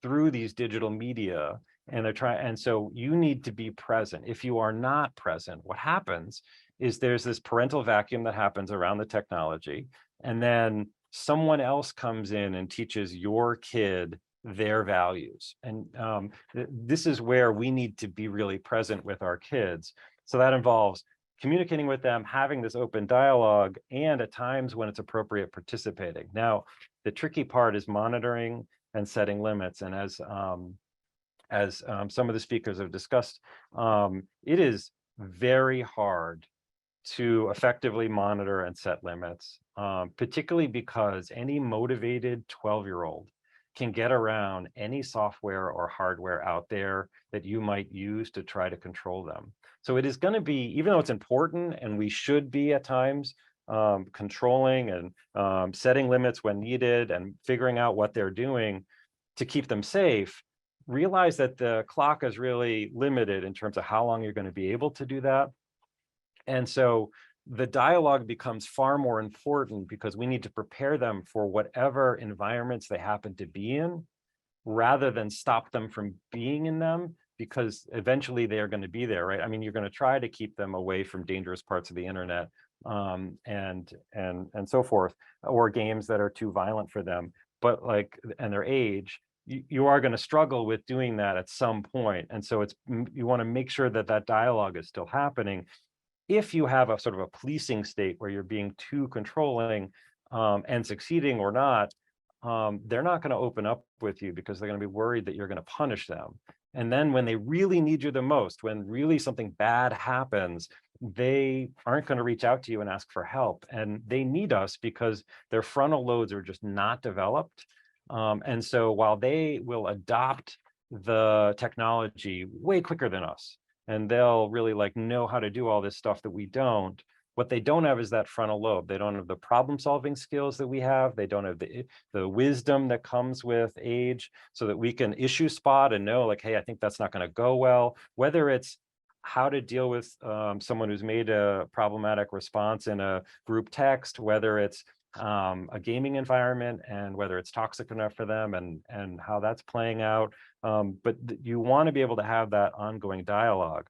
through these digital media. And so you need to be present. If you are not present, what happens is there's this parental vacuum that happens around the technology. And then someone else comes in and teaches your kid their values. And this is where we need to be really present with our kids. So that involves communicating with them, having this open dialogue, and at times when it's appropriate, participating. Now, the tricky part is monitoring and setting limits. And as some of the speakers have discussed, it is very hard to effectively monitor and set limits, particularly because any motivated 12-year-old can get around any software or hardware out there that you might use to try to control them. So it is going to be, even though it's important and we should be at times controlling and setting limits when needed and figuring out what they're doing to keep them safe, realize that the clock is really limited in terms of how long you're going to be able to do that. And so the dialogue becomes far more important because we need to prepare them for whatever environments they happen to be in, rather than stop them from being in them, because eventually they are going to be there, right? I mean, you're going to try to keep them away from dangerous parts of the internet and so forth, or games that are too violent for them, but and their age, you are going to struggle with doing that at some point. And so you want to make sure that that dialogue is still happening. If you have a sort of a policing state where you're being too controlling and succeeding or not, they're not going to open up with you because they're going to be worried that you're going to punish them. And then when they really need you the most, when really something bad happens, they aren't going to reach out to you and ask for help. And they need us because their frontal lobes are just not developed. And so while they will adopt the technology way quicker than us, and they'll really know how to do all this stuff that we don't, what they don't have is that frontal lobe. They don't have the problem solving skills that we have. They don't have the wisdom that comes with age, so that we can issue spot and know hey, I think that's not going to go well. Whether it's how to deal with someone who's made a problematic response in a group text, whether it's a gaming environment and whether it's toxic enough for them, and how that's playing out. But you want to be able to have that ongoing dialogue.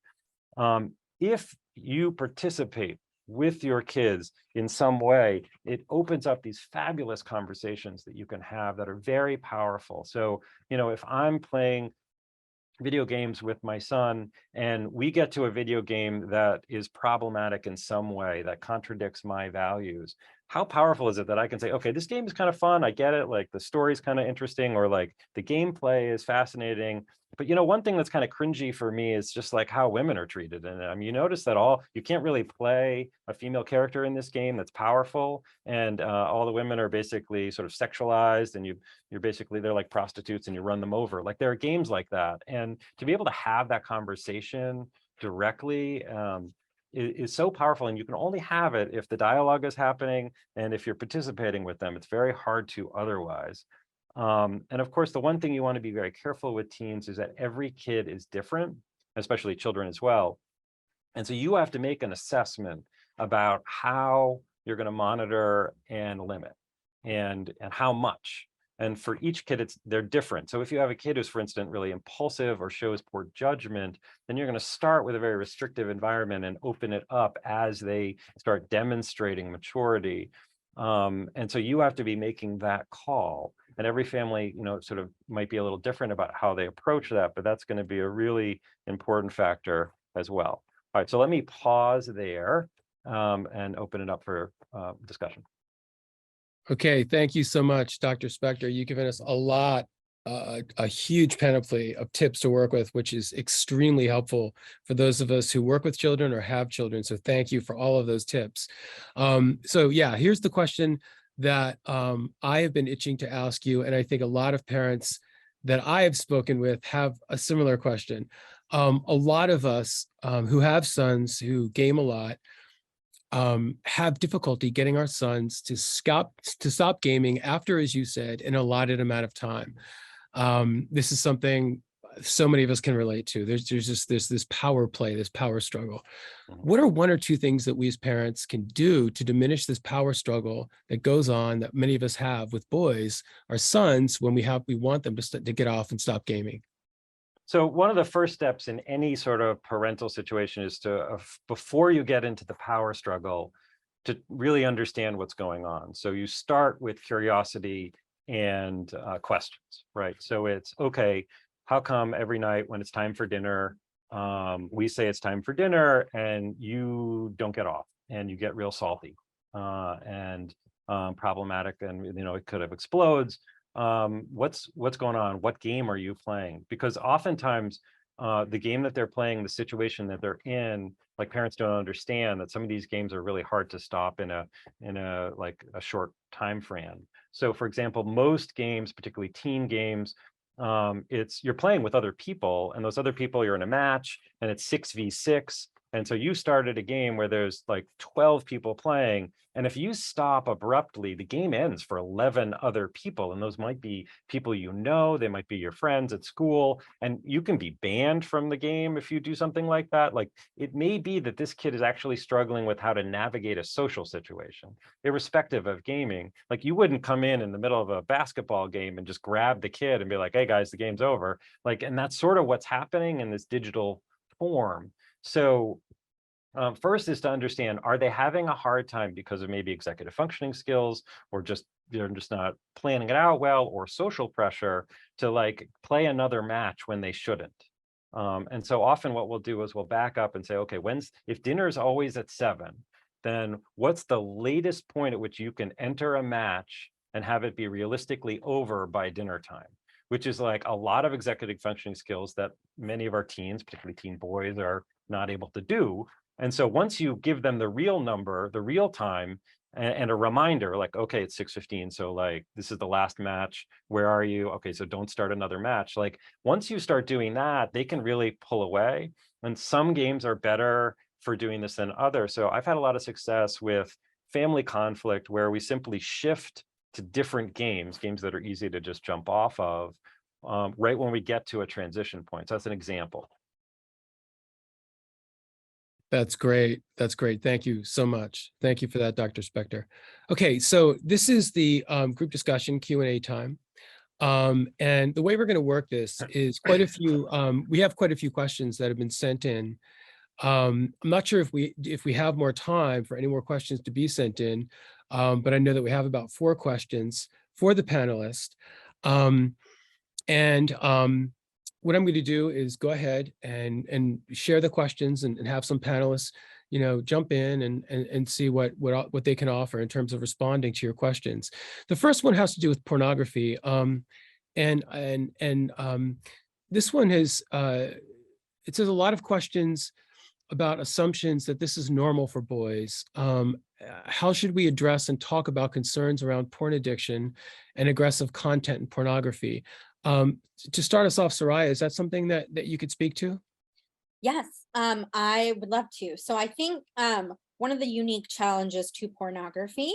If you participate with your kids in some way, it opens up these fabulous conversations that you can have that are very powerful. So, if I'm playing video games with my son and we get to a video game that is problematic in some way that contradicts my values, how powerful is it that I can say, okay, this game is kind of fun, I get it, like the story's kind of interesting, or like the gameplay is fascinating, but one thing that's kind of cringy for me is just like how women are treated in it. I mean, you notice that you can't really play a female character in this game that's powerful, and all the women are basically sort of sexualized, and they're like prostitutes and you run them over. Like there are games like that, and to be able to have that conversation directly is so powerful, and you can only have it if the dialogue is happening and if you're participating with them. It's very hard to otherwise. And of course, the one thing you want to be very careful with teens is that every kid is different, especially children as well. And so you have to make an assessment about how you're going to monitor and limit, and how much. And for each kid, they're different. So if you have a kid who's, for instance, really impulsive or shows poor judgment, then you're going to start with a very restrictive environment and open it up as they start demonstrating maturity. And so you have to be making that call. And every family, sort of might be a little different about how they approach that, but that's going to be a really important factor as well. All right, so let me pause there and open it up for discussion. Okay, thank you so much, Dr. Spector. You've given us a lot, a huge panoply of tips to work with, which is extremely helpful for those of us who work with children or have children. So thank you for all of those tips. So yeah, here's the question that I have been itching to ask you, and I think a lot of parents that I have spoken with have a similar question. A lot of us who have sons who game a lot have difficulty getting our sons to stop gaming after, as you said, an allotted amount of time. This is something so many of us can relate to. There's just this power play, this power struggle. What are one or two things that we as parents can do to diminish this power struggle that goes on, that many of us have with boys, our sons, when we want them to get off and stop gaming? So one of the first steps in any sort of parental situation is to, before you get into the power struggle, to really understand what's going on. So you start with curiosity and questions, right? So it's, okay, how come every night when it's time for dinner, we say it's time for dinner and you don't get off, and you get real salty and problematic, and it could have explodes. What's going on? What game are you playing? Because oftentimes the game that they're playing, the situation that they're in, like parents don't understand that some of these games are really hard to stop in a like a short time frame. So for example, most games, particularly teen games, you're playing with other people, and those other people, you're in a match and it's 6v6. And so you started a game where there's like 12 people playing, and if you stop abruptly, the game ends for 11 other people, and those might be people they might be your friends at school, and you can be banned from the game if you do something like that. Like, it may be that this kid is actually struggling with how to navigate a social situation, irrespective of gaming. Like, you wouldn't come in the middle of a basketball game and just grab the kid and be like, hey guys, the game's over. Like, and that's sort of what's happening in this digital form. So first is to understand, are they having a hard time because of maybe executive functioning skills, or they're just not planning it out well, or social pressure to like play another match when they shouldn't? And so often what we'll do is we'll back up and say, okay, if dinner is always at 7, then what's the latest point at which you can enter a match and have it be realistically over by dinner time? Which is like a lot of executive functioning skills that many of our teens, particularly teen boys, are not able to do. And so once you give them the real number, the real time, and a reminder, like, okay, it's 6:15, so like, this is the last match, where are you? Okay, so don't start another match. Like, once you start doing that, they can really pull away. And some games are better for doing this than others. So I've had a lot of success with family conflict where we simply shift to different games that are easy to just jump off of right when we get to a transition point. So that's an example. That's great. That's great. Thank you so much. Thank you for that, Dr. Spector. Okay, so this is the group discussion Q&A time. And the way we're going to work this is quite a few, we have quite a few questions that have been sent in. I'm not sure if we have more time for any more questions to be sent in, but I know that we have about 4 questions for the panelists. What I'm going to do is go ahead and share the questions and have some panelists, jump in and see what they can offer in terms of responding to your questions. The first one has to do with pornography. This one has, it says a lot of questions about assumptions that this is normal for boys. How should we address and talk about concerns around porn addiction and aggressive content in pornography? To start us off, Soraya, is that something that you could speak to? Yes, I would love to. So I think one of the unique challenges to pornography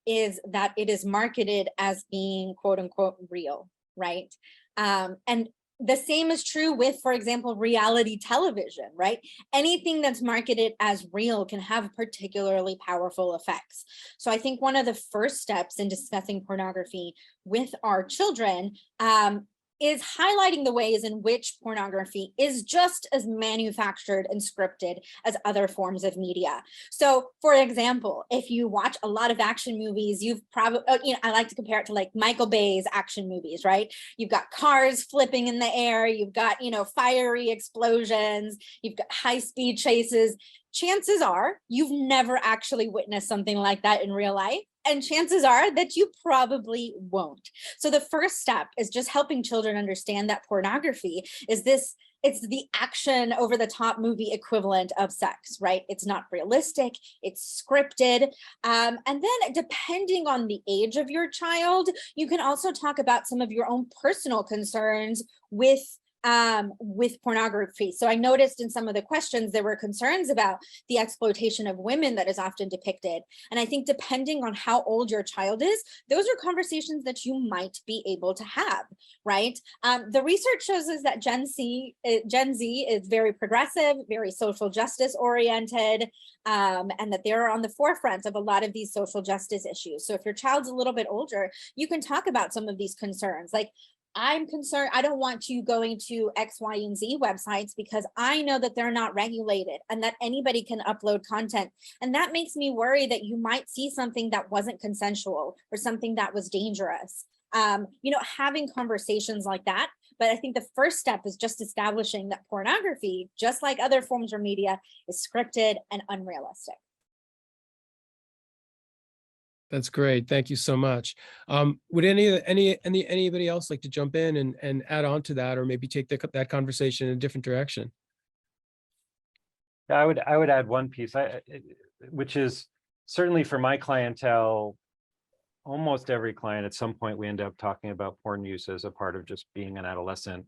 is that it is marketed as being quote unquote real, right? And the same is true with, for example, reality television, right? Anything that's marketed as real can have particularly powerful effects. So I think one of the first steps in discussing pornography with our children is highlighting the ways in which pornography is just as manufactured and scripted as other forms of media. So, for example, if you watch a lot of action movies, you've probably, I like to compare it to like Michael Bay's action movies, right? You've got cars flipping in the air, you've got, fiery explosions, you've got high-speed chases. Chances are you've never actually witnessed something like that in real life. And chances are that you probably won't. So the first step is just helping children understand that pornography is it's the action over the top movie equivalent of sex, right? It's not realistic, it's scripted. And then depending on the age of your child, you can also talk about some of your own personal concerns with pornography. So I noticed in some of the questions, there were concerns about the exploitation of women that is often depicted. And I think depending on how old your child is, those are conversations that you might be able to have, right? The research shows us that Gen Z is very progressive, very social justice oriented, and that they're on the forefront of a lot of these social justice issues. So if your child's a little bit older, you can talk about some of these concerns. Like, I'm concerned, I don't want you going to X, Y, and Z websites because I know that they're not regulated and that anybody can upload content. And that makes me worry that you might see something that wasn't consensual or something that was dangerous. Having conversations like that. But I think the first step is just establishing that pornography, just like other forms of media, is scripted and unrealistic. That's great. Thank you so much. Would anybody else like to jump in and add on to that, or maybe take that conversation in a different direction? I would add one piece, which is certainly for my clientele, almost every client at some point we end up talking about porn use as a part of just being an adolescent.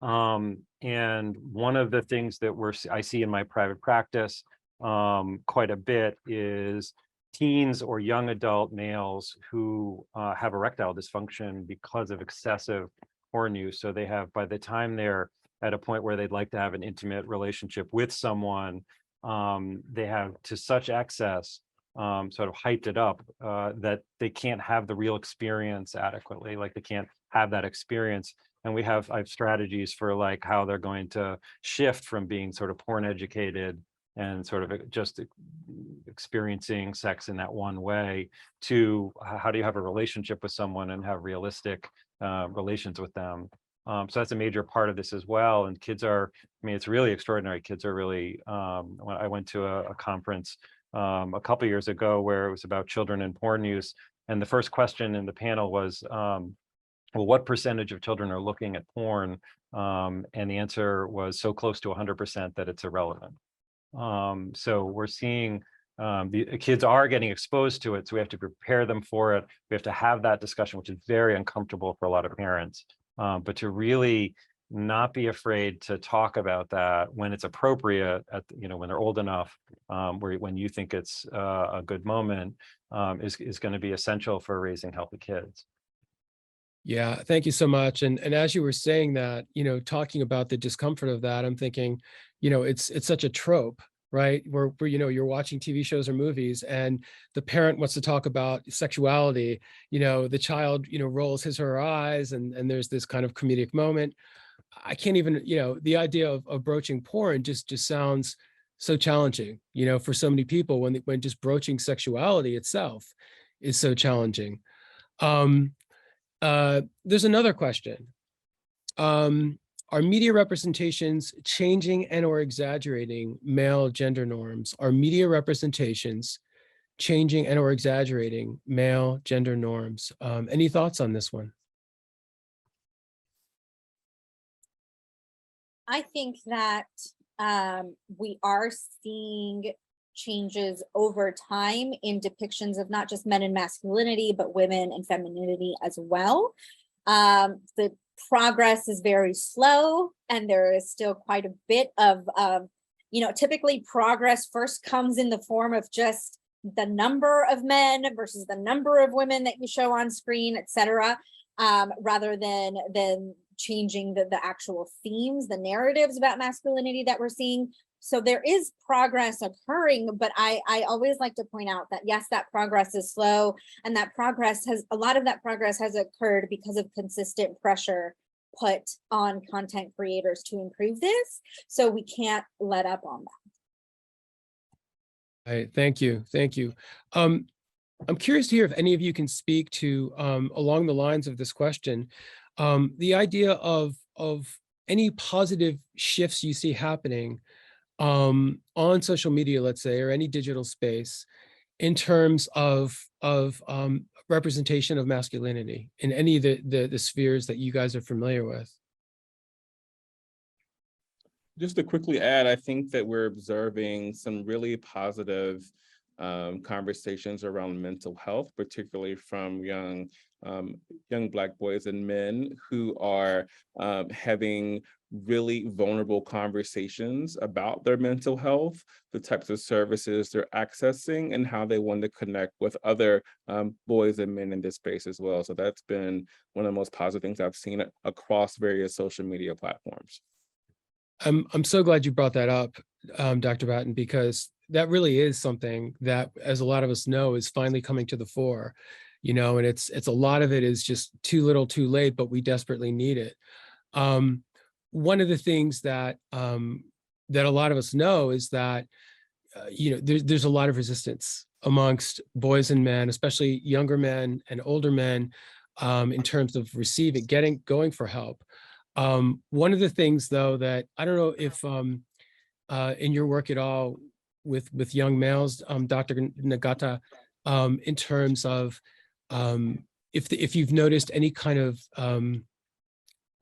And one of the things that I see in my private practice quite a bit is teens or young adult males who have erectile dysfunction because of excessive porn use. So they have, by the time they're at a point where they'd like to have an intimate relationship with someone, they have to such excess sort of hyped it up that they can't have the real experience adequately. Like they can't have that experience. And I have strategies for like how they're going to shift from being sort of porn educated and sort of just experiencing sex in that one way to how do you have a relationship with someone and have realistic relations with them. So that's a major part of this as well. And kids it's really extraordinary. Kids are really, I went to a conference a couple years ago where it was about children and porn use. And the first question in the panel was, well, what percentage of children are looking at porn? And the answer was so close to 100% that it's irrelevant. So we're seeing the kids are getting exposed to it. So we have to prepare them for it. We have to have that discussion, which is very uncomfortable for a lot of parents. But to really not be afraid to talk about that when it's appropriate, when they're old enough, when you think it's a good moment, is going to be essential for raising healthy kids. Yeah, thank you so much. And as you were saying that, talking about the discomfort of that, I'm thinking, it's such a trope right? Where you're watching TV shows or movies and the parent wants to talk about sexuality, the child, rolls his or her eyes and there's this kind of comedic moment. I can't even, the idea of broaching porn just sounds so challenging, for so many people when just broaching sexuality itself is so challenging. There's another question. Are media representations changing and or exaggerating male gender norms? Are media representations changing and or exaggerating male gender norms? Any thoughts on this one? I think that we are seeing changes over time in depictions of not just men and masculinity, but women and femininity as well. The progress is very slow, and there is still quite a bit of, typically progress first comes in the form of just the number of men versus the number of women that you show on screen, et cetera, rather than changing the actual themes, the narratives about masculinity that we're seeing. So there is progress occurring, but I always like to point out that yes, that progress is slow, and that a lot of that progress has occurred because of consistent pressure put on content creators to improve this. So we can't let up on that. All right, thank you. I'm curious to hear if any of you can speak to, along the lines of this question, the idea of any positive shifts you see happening on social media, let's say, or any digital space, in terms of representation of masculinity in any of the spheres that you guys are familiar with. Just to quickly add, I think that we're observing some really positive conversations around mental health, particularly from young Black boys and men who are having really vulnerable conversations about their mental health, the types of services they're accessing, and how they want to connect with other boys and men in this space as well. So that's been one of the most positive things I've seen across various social media platforms. I'm so glad you brought that up, Dr. Patton, because that really is something that, as a lot of us know, is finally coming to the fore, and it's a lot of it is just too little too late, but we desperately need it. One of the things that that a lot of us know is that there's a lot of resistance amongst boys and men, especially younger men and older men, in terms of going for help. One of the things, though, that I don't know if in your work at all with young males, Dr. Nagata, in terms of if you've noticed any kind of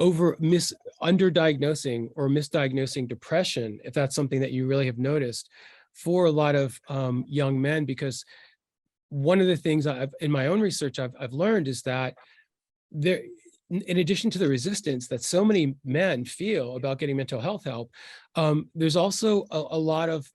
underdiagnosing or misdiagnosing depression, if that's something that you really have noticed for a lot of young men, because one of the things in my own research I've learned is that there, in addition to the resistance that so many men feel about getting mental health help, there's also a lot of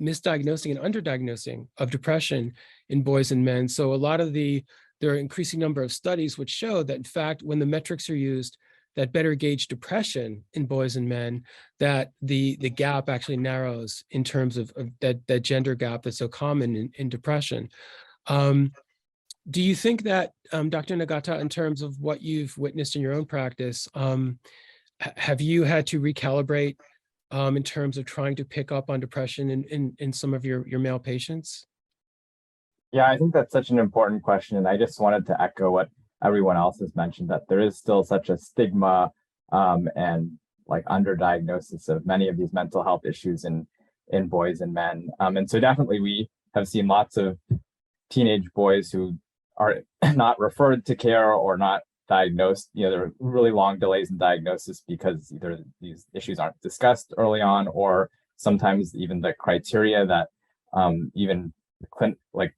misdiagnosing and underdiagnosing of depression in boys and men. So there are increasing number of studies which show that, in fact, when the metrics are used that better gauge depression in boys and men, that the gap actually narrows in terms of that gender gap that's so common in depression. Do you think that, Dr. Nagata, in terms of what you've witnessed in your own practice, have you had to recalibrate in terms of trying to pick up on depression in some of your male patients? Yeah, I think that's such an important question. And I just wanted to echo what everyone else has mentioned, that there is still such a stigma and like underdiagnosis of many of these mental health issues in boys and men. And so definitely we have seen lots of teenage boys who are not referred to care or not diagnosed. There are really long delays in diagnosis because either these issues aren't discussed early on, or sometimes even the criteria that even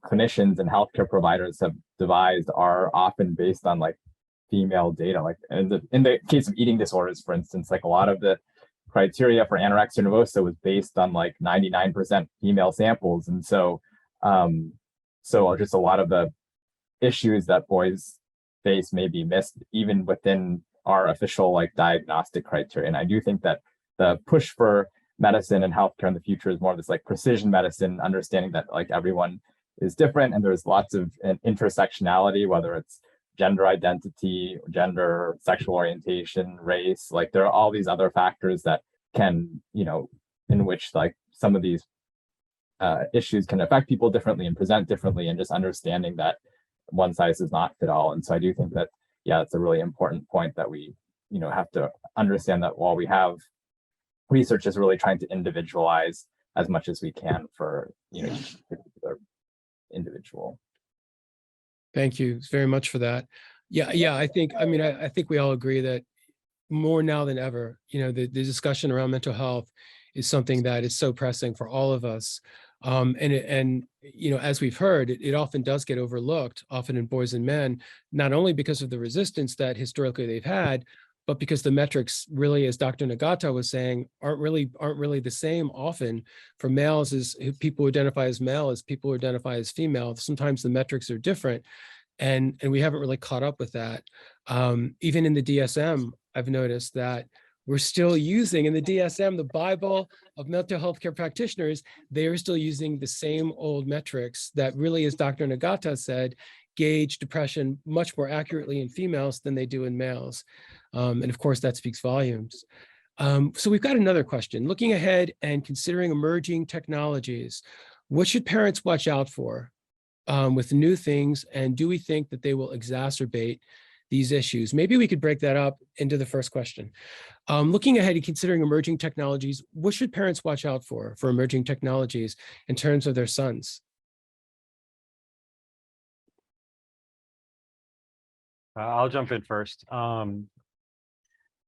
clinicians and healthcare providers have devised are often based on like female data. Like in the case of eating disorders, for instance, like a lot of the criteria for anorexia nervosa was based on like 99% female samples. And so just a lot of the issues that boys face may be missed even within our official like diagnostic criteria. And I do think that the push for medicine and healthcare in the future is more of this like precision medicine, understanding that like everyone is different and there's lots of intersectionality, whether it's gender identity, gender, sexual orientation, race, like there are all these other factors that can, you know, in which like some of these issues can affect people differently and present differently, and just understanding that one size does not fit all. And so I do think that, yeah, it's a really important point that we, you know, have to understand that while we have research is really trying to individualize as much as we can for, you know, each particular individual. Thank you very much for that. Yeah, I think, I mean, I think we all agree that more now than ever, you know, the discussion around mental health is something that is so pressing for all of us. And you know, as we've heard, it often does get overlooked, often in boys and men, not only because of the resistance that historically they've had, but because the metrics really, as Dr. Nagata was saying, aren't really the same often for males as people who identify as male as people who identify as female. Sometimes the metrics are different, and we haven't really caught up with that. Even in the DSM, I've noticed that we're still using in the DSM, the Bible of mental health care practitioners, they are still using the same old metrics that really, as Dr. Nagata said, gauge depression much more accurately in females than they do in males. And of course, that speaks volumes. So we've got another question. Looking ahead and considering emerging technologies, what should parents watch out for with new things? And do we think that they will exacerbate these issues? Maybe we could break that up into the first question. Looking ahead and considering emerging technologies, what should parents watch out for emerging technologies in terms of their sons? I'll jump in first.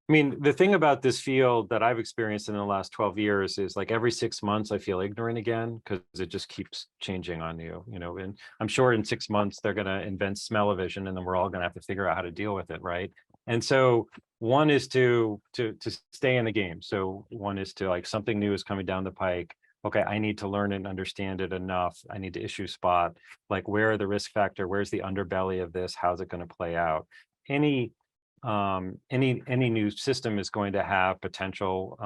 I mean, the thing about this field that I've experienced in the last 12 years is like every 6 months I feel ignorant again, because it just keeps changing on you, you know, and I'm sure in 6 months they're going to invent smell-o-vision and then we're all going to have to figure out how to deal with it, right? And so one is to stay in the game. So one is to, like, something new is coming down the pike. Okay, I need to learn and understand it enough. I need to issue spot, like, where are the risk factor? Where's the underbelly of this? How's it going to play out? Any new system is going to have potential,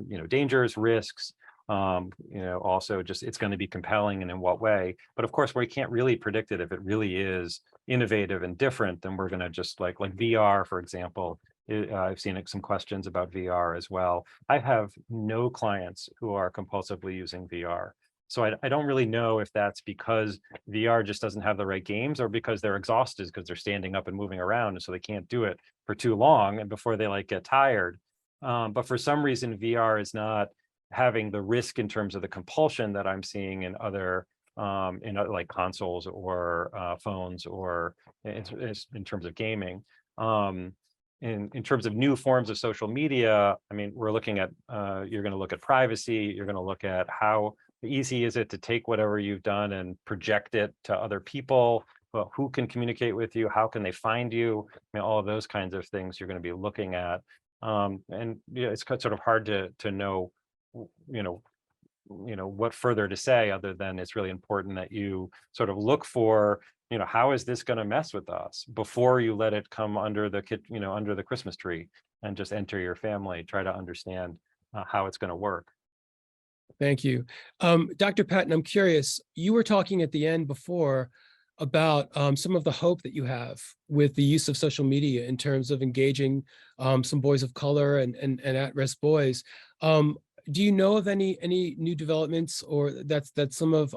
you know, dangers, risks, you know, also just it's going to be compelling and in what way. But of course, we can't really predict it. If it really is innovative and different, then we're going to just like VR, for example. I've seen some questions about VR as well. I have no clients who are compulsively using VR. So I don't really know if that's because VR just doesn't have the right games, or because they're exhausted because they're standing up and moving around, and so they can't do it for too long and before they like get tired. But for some reason, VR is not having the risk in terms of the compulsion that I'm seeing in other like consoles or phones, or in terms of gaming. In terms of new forms of social media, I mean, we're looking at, you're going to look at privacy, you're going to look at how easy is it to take whatever you've done and project it to other people. Well, who can communicate with you? How can they find you? I mean, all of those kinds of things you're going to be looking at. And you know, it's sort of hard to know, you know, what further to say, other than it's really important that you sort of look for, you know, how is this going to mess with us before you let it come under the under the Christmas tree and just enter your family. Try to understand how it's going to work. Thank you. Dr. Patton, I'm curious, you were talking at the end before about some of the hope that you have with the use of social media in terms of engaging some boys of color and at-risk boys. Do you know of any new developments, or that some of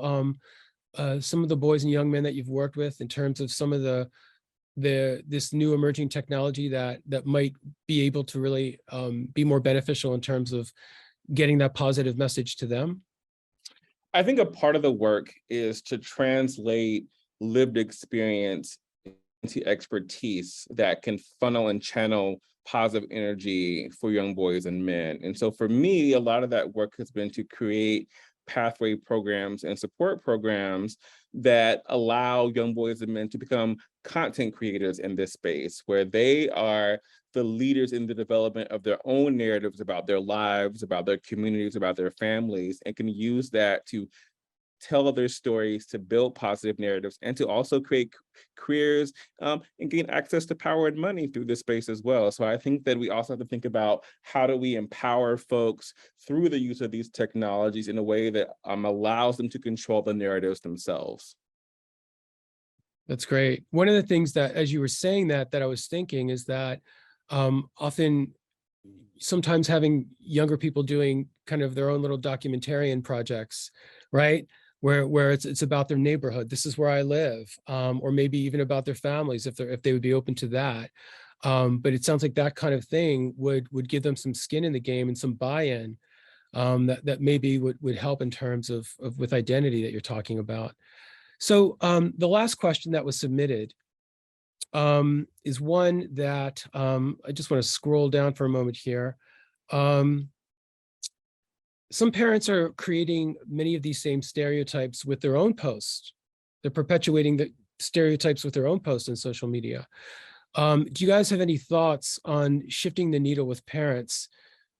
the boys and young men that you've worked with in terms of some of this new emerging technology that might be able to really be more beneficial in terms of getting that positive message to them? I think a part of the work is to translate lived experience into expertise that can funnel and channel positive energy for young boys and men. And so for me, a lot of that work has been to create pathway programs and support programs that allow young boys and men to become content creators in this space, where they are the leaders in the development of their own narratives about their lives, about their communities, about their families, and can use that to tell other stories, to build positive narratives, and to also create careers and gain access to power and money through this space as well. So I think that we also have to think about how do we empower folks through the use of these technologies in a way that allows them to control the narratives themselves. That's great. One of the things that, as you were saying that I was thinking is that often, sometimes having younger people doing kind of their own little documentarian projects, right? Where it's about their neighborhood. This is where I live, or maybe even about their families if they would be open to that. But it sounds like that kind of thing would give them some skin in the game and some buy-in that maybe would help in terms of with identity that you're talking about. So the last question that was submitted is one that I just want to scroll down for a moment here. Some parents are creating many of these same stereotypes with their own posts. They're perpetuating the stereotypes with their own posts on social media. Do you guys have any thoughts on shifting the needle with parents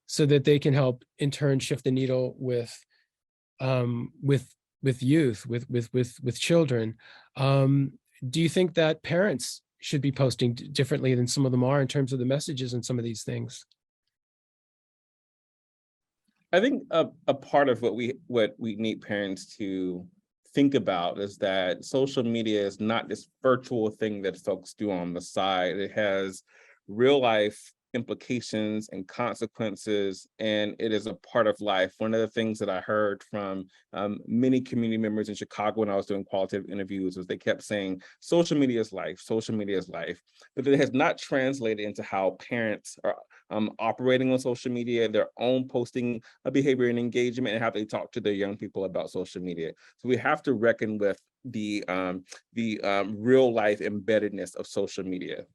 so that they can help in turn shift the needle with youth, with children? Do you think that parents should be posting differently than some of them are in terms of the messages and some of these things? I think a part of what we need parents to think about is that social media is not this virtual thing that folks do on the side. It has real life implications and consequences, and it is a part of life. One of the things that I heard from many community members in Chicago when I was doing qualitative interviews was they kept saying, social media is life, social media is life, but it has not translated into how parents are operating on social media, their own posting behavior and engagement, and how they talk to their young people about social media. So we have to reckon with the real life embeddedness of social media.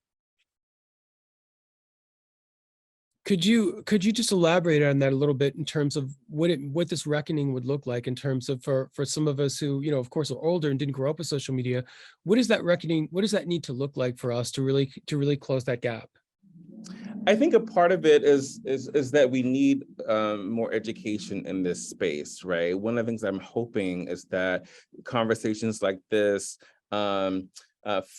Could you just elaborate on that a little bit in terms of what this reckoning would look like in terms of for some of us who, of course, are older and didn't grow up with social media? What is that reckoning? What does that need to look like for us to really close that gap? I think a part of it is that we need more education in this space, right? One of the things I'm hoping is that conversations like this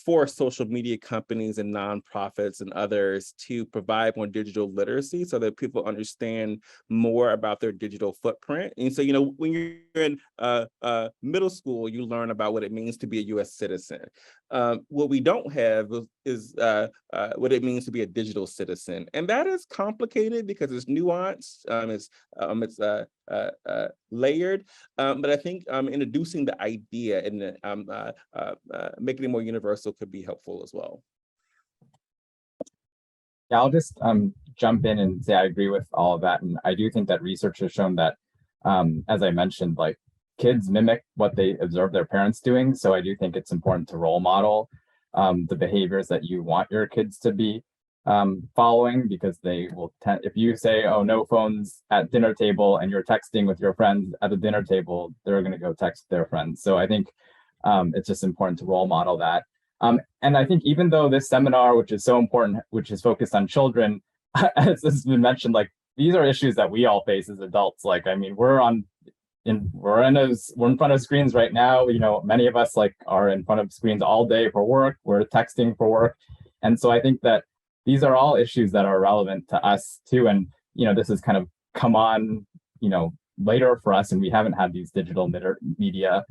for social media companies and nonprofits and others to provide more digital literacy so that people understand more about their digital footprint. And so, when you're in middle school, you learn about what it means to be a US citizen. What we don't have is what it means to be a digital citizen. And that is complicated because it's nuanced, it's layered. But I think introducing the idea and making it more universal could be helpful as well. Yeah, I'll just jump in and say I agree with all of that. And I do think that research has shown that, as I mentioned, like kids mimic what they observe their parents doing. So I do think it's important to role model the behaviors that you want your kids to be following, because they will tend, if you say, oh, no phones at dinner table and you're texting with your friends at the dinner table, they're going to go text their friends. So I think it's just important to role model that. And I think even though this seminar, which is so important, which is focused on children, as has been mentioned, like these are issues that we all face as adults. Like, I mean, we're in front of screens right now. Many of us are in front of screens all day for work. We're texting for work. And so I think that these are all issues that are relevant to us too. And, this has kind of come on, later for us, and we haven't had these digital media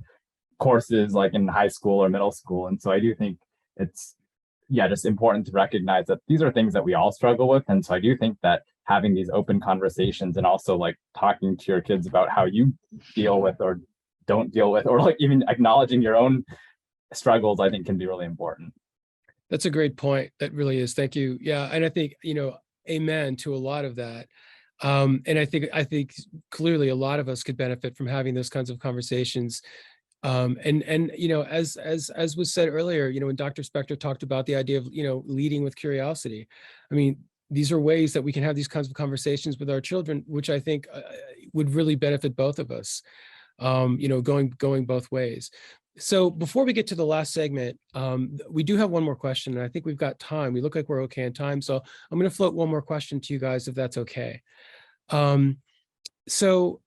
courses like in high school or middle school. And so I do think it's, just important to recognize that these are things that we all struggle with. And so I do think that having these open conversations and also like talking to your kids about how you deal with or don't deal with, or like even acknowledging your own struggles, I think can be really important. That's a great point. That really is. Thank you. Yeah. And I think, amen to a lot of that. And I think clearly a lot of us could benefit from having those kinds of conversations. And as was said earlier, when Dr. Spector talked about the idea of, leading with curiosity, I mean, these are ways that we can have these kinds of conversations with our children, which I think would really benefit both of us, going both ways. So before we get to the last segment, we do have one more question, and I think we've got time. We look like we're okay in time. So I'm going to float one more question to you guys, if that's okay. So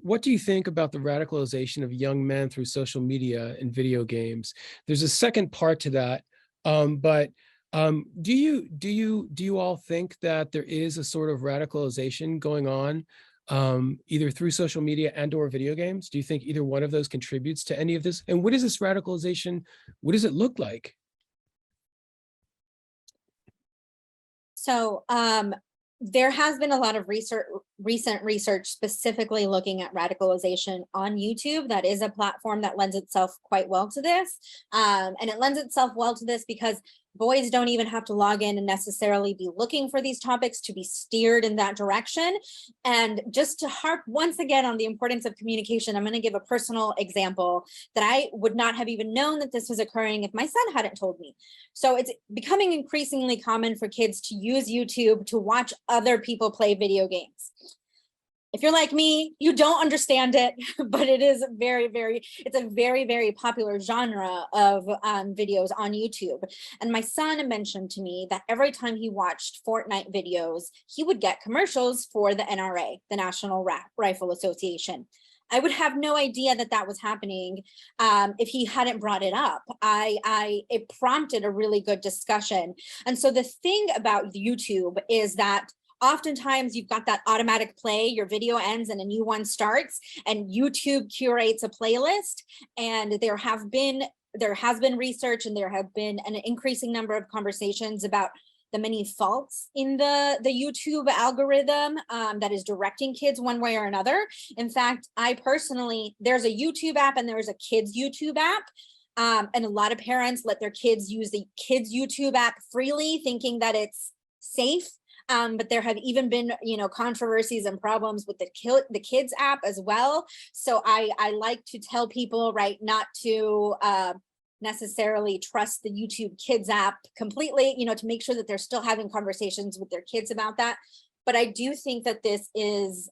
what do you think about the radicalization of young men through social media and video games? There's a second part to that, but do you all think that there is a sort of radicalization going on either through social media and or video games? Do you think either one of those contributes to any of this? And what is this radicalization? What does it look like? So there has been a lot of recent research specifically looking at radicalization on YouTube. That is a platform that lends itself quite well to this. And it lends itself well to this because boys don't even have to log in and necessarily be looking for these topics to be steered in that direction. And just to harp once again on the importance of communication, I'm going to give a personal example that I would not have even known that this was occurring if my son hadn't told me. So it's becoming increasingly common for kids to use YouTube to watch other people play video games. If you're like me, you don't understand it, but it is it's a very, very popular genre of videos on YouTube. And my son mentioned to me that every time he watched Fortnite videos, he would get commercials for the NRA, the National Rifle Association. I would have no idea that that was happening if he hadn't brought it up. It prompted a really good discussion. And so the thing about YouTube is that oftentimes you've got that automatic play, your video ends and a new one starts, and YouTube curates a playlist. And there has been research, and there have been an increasing number of conversations about the many faults in the YouTube algorithm that is directing kids one way or another. In fact, there's a YouTube app and there's a kids YouTube app. And a lot of parents let their kids use the kids YouTube app freely, thinking that it's safe. But there have even been, controversies and problems with the kids app as well. So I like to tell people, right, not to necessarily trust the YouTube kids app completely, to make sure that they're still having conversations with their kids about that. But I do think that this is,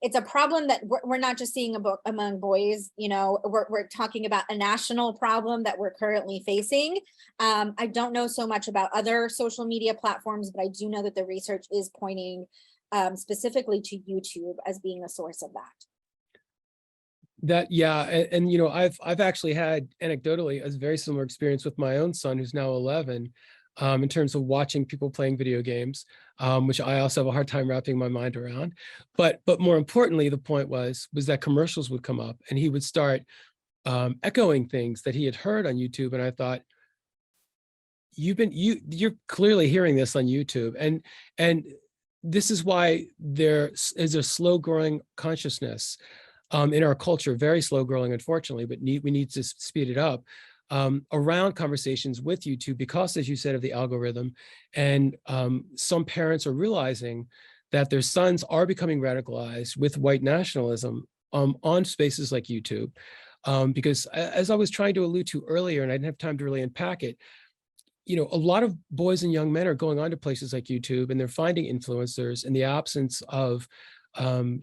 it's a problem that we're not just seeing among boys, we're talking about a national problem that we're currently facing. I don't know so much about other social media platforms, but I do know that the research is pointing specifically to YouTube as being a source of that. I've actually had anecdotally a very similar experience with my own son, who's now 11, in terms of watching people playing video games, which I also have a hard time wrapping my mind around. But more importantly, the point was that commercials would come up and he would start echoing things that he had heard on YouTube. And I thought, you're clearly hearing this on YouTube. And this is why there is a slow growing consciousness in our culture, very slow growing, unfortunately, but we need to speed it up. Around conversations with YouTube, because, as you said, of the algorithm, and some parents are realizing that their sons are becoming radicalized with white nationalism on spaces like YouTube. Because as I was trying to allude to earlier, and I didn't have time to really unpack it, a lot of boys and young men are going on to places like YouTube, and they're finding influencers in the absence of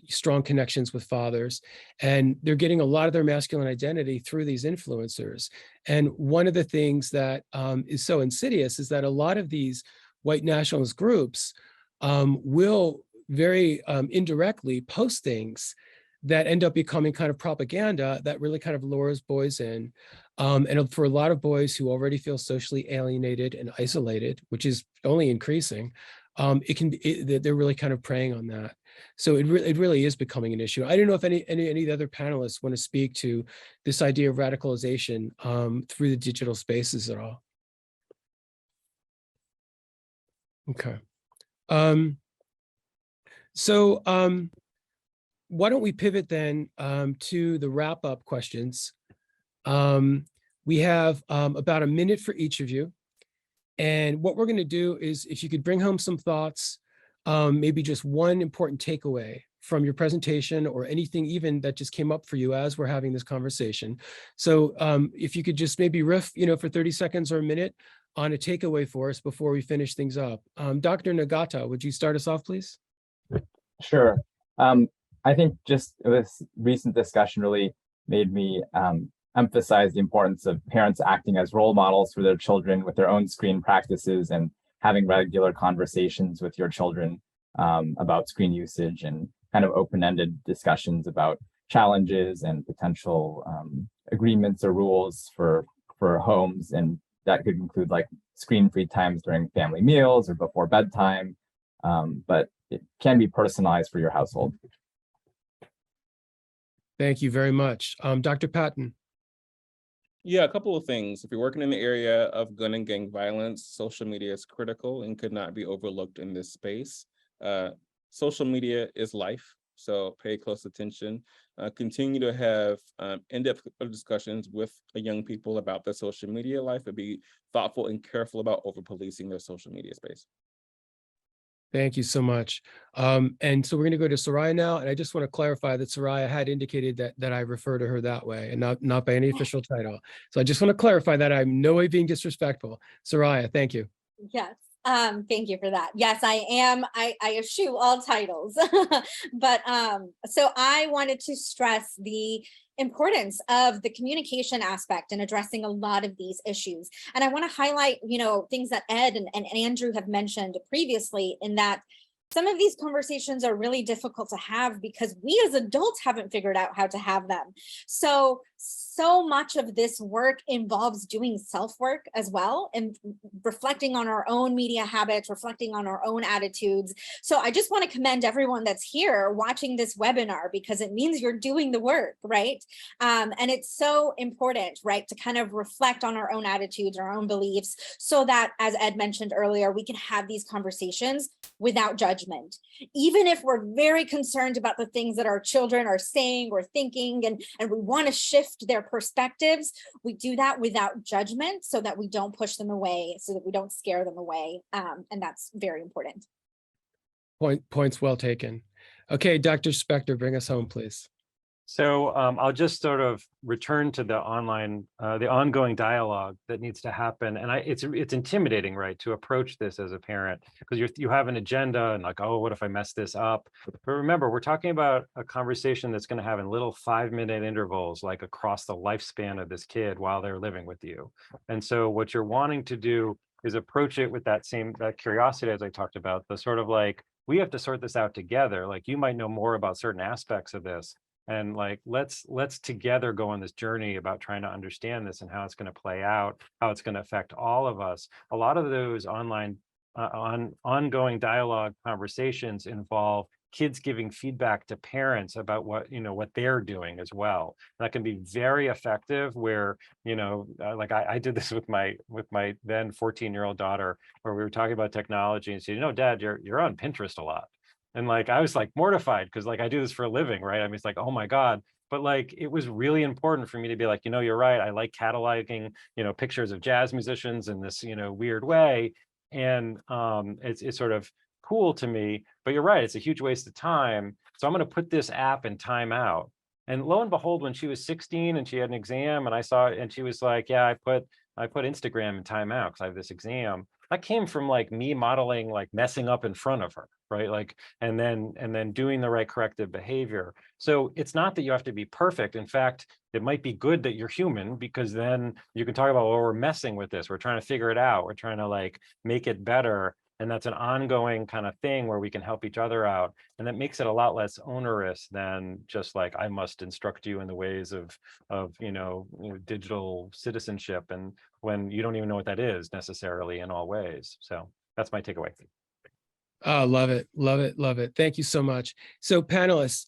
strong connections with fathers, and they're getting a lot of their masculine identity through these influencers. And one of the things that is so insidious is that a lot of these white nationalist groups will very indirectly post things that end up becoming kind of propaganda that really kind of lures boys in. And for a lot of boys who already feel socially alienated and isolated, which is only increasing, they're really kind of preying on that. So it really is becoming an issue. I don't know if any of the other panelists want to speak to this idea of radicalization through the digital spaces at all. Okay. So why don't we pivot then to the wrap-up questions. We have about a minute for each of you. And what we're going to do is, if you could bring home some thoughts, maybe just one important takeaway from your presentation, or anything even that just came up for you as we're having this conversation. So if you could just maybe riff, for 30 seconds or a minute on a takeaway for us before we finish things up. Dr. Nagata, would you start us off, please? Sure. I think just this recent discussion really made me emphasize the importance of parents acting as role models for their children with their own screen practices, and having regular conversations with your children about screen usage, and kind of open-ended discussions about challenges and potential agreements or rules for homes, and that could include like screen-free times during family meals or before bedtime, but it can be personalized for your household. Thank you very much. Dr. Patton. Yeah, a couple of things. If you're working in the area of gun and gang violence, social media is critical and could not be overlooked in this space. Social media is life, so pay close attention. Continue to have in-depth discussions with young people about their social media life, and be thoughtful and careful about over-policing their social media space. Thank you so much. And so we're going to go to Soraya now. And I just want to clarify that Soraya had indicated that I refer to her that way and not by any official title. So I just want to clarify that I'm no way being disrespectful. Soraya, thank you. Yes. Thank you for that. Yes, I am. I eschew all titles, but so I wanted to stress the importance of the communication aspect in addressing a lot of these issues. And I want to highlight, things that Ed and Andrew have mentioned previously, in that some of these conversations are really difficult to have because we as adults haven't figured out how to have them. So much of this work involves doing self-work as well, and reflecting on our own media habits, reflecting on our own attitudes. So I just want to commend everyone that's here watching this webinar, because it means you're doing the work, right? And it's so important, right, to kind of reflect on our own attitudes, our own beliefs, so that, as Ed mentioned earlier, we can have these conversations without judgment. Even if we're very concerned about the things that our children are saying or thinking, and we want to shift their perspectives, we do that without judgment, so that we don't push them away, so that we don't scare them away. And that's very important. Points well taken. Okay, Dr. Spector, bring us home, please. So I'll just sort of return to the ongoing dialogue that needs to happen. And it's intimidating, right, to approach this as a parent, because you have an agenda and like, oh, what if I mess this up? But remember, we're talking about a conversation that's going to have in little 5-minute intervals, like across the lifespan of this kid while they're living with you. And so what you're wanting to do is approach it with that curiosity, as I talked about, the sort of like, we have to sort this out together. Like, you might know more about certain aspects of this. And like, let's together go on this journey about trying to understand this and how it's going to play out, how it's going to affect all of us. A lot of those ongoing dialogue conversations involve kids giving feedback to parents about what they're doing as well. And that can be very effective, where, like I did this with my then 14-year-old daughter, where we were talking about technology, and she said, Dad, you're on Pinterest a lot. And like, I was like mortified, because like I do this for a living, right? I mean, it's like, oh my God. But like, it was really important for me to be like, you're right. I like cataloging, pictures of jazz musicians in this, weird way. And it's sort of cool to me, but you're right. It's a huge waste of time. So I'm going to put this app in timeout. And lo and behold, when she was 16 and she had an exam, and I saw it, and she was like, yeah, I put Instagram in timeout because I have this exam. That came from like me modeling, like messing up in front of her, right? Like, and then doing the right corrective behavior. So it's not that you have to be perfect. In fact, it might be good that you're human, because then you can talk about, well, we're messing with this. We're trying to figure it out. We're trying to like make it better. And that's an ongoing kind of thing where we can help each other out. And that makes it a lot less onerous than just like, I must instruct you in the ways of digital citizenship, and when you don't even know what that is necessarily in all ways. So that's my takeaway. Oh, love it, love it, love it. Thank you so much. So panelists,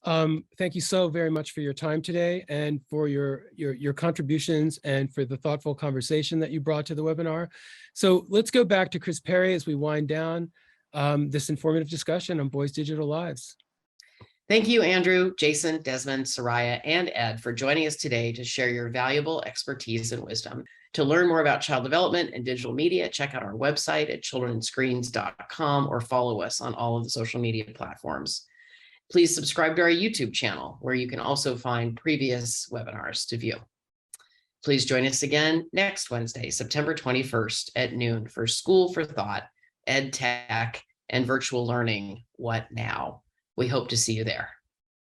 thank you so very much for your time today, and for your contributions, and for the thoughtful conversation that you brought to the webinar. So let's go back to Kris Perry as we wind down this informative discussion on boys' digital lives. Thank you, Andrew, Jason, Desmond, Soraya, and Ed, for joining us today to share your valuable expertise and wisdom. To learn more about child development and digital media, check out our website at childrenandscreens.com, or follow us on all of the social media platforms. Please subscribe to our YouTube channel, where you can also find previous webinars to view. Please join us again next Wednesday, September 21st at noon, for School for Thought, Ed Tech, and Virtual Learning, What Now? We hope to see you there.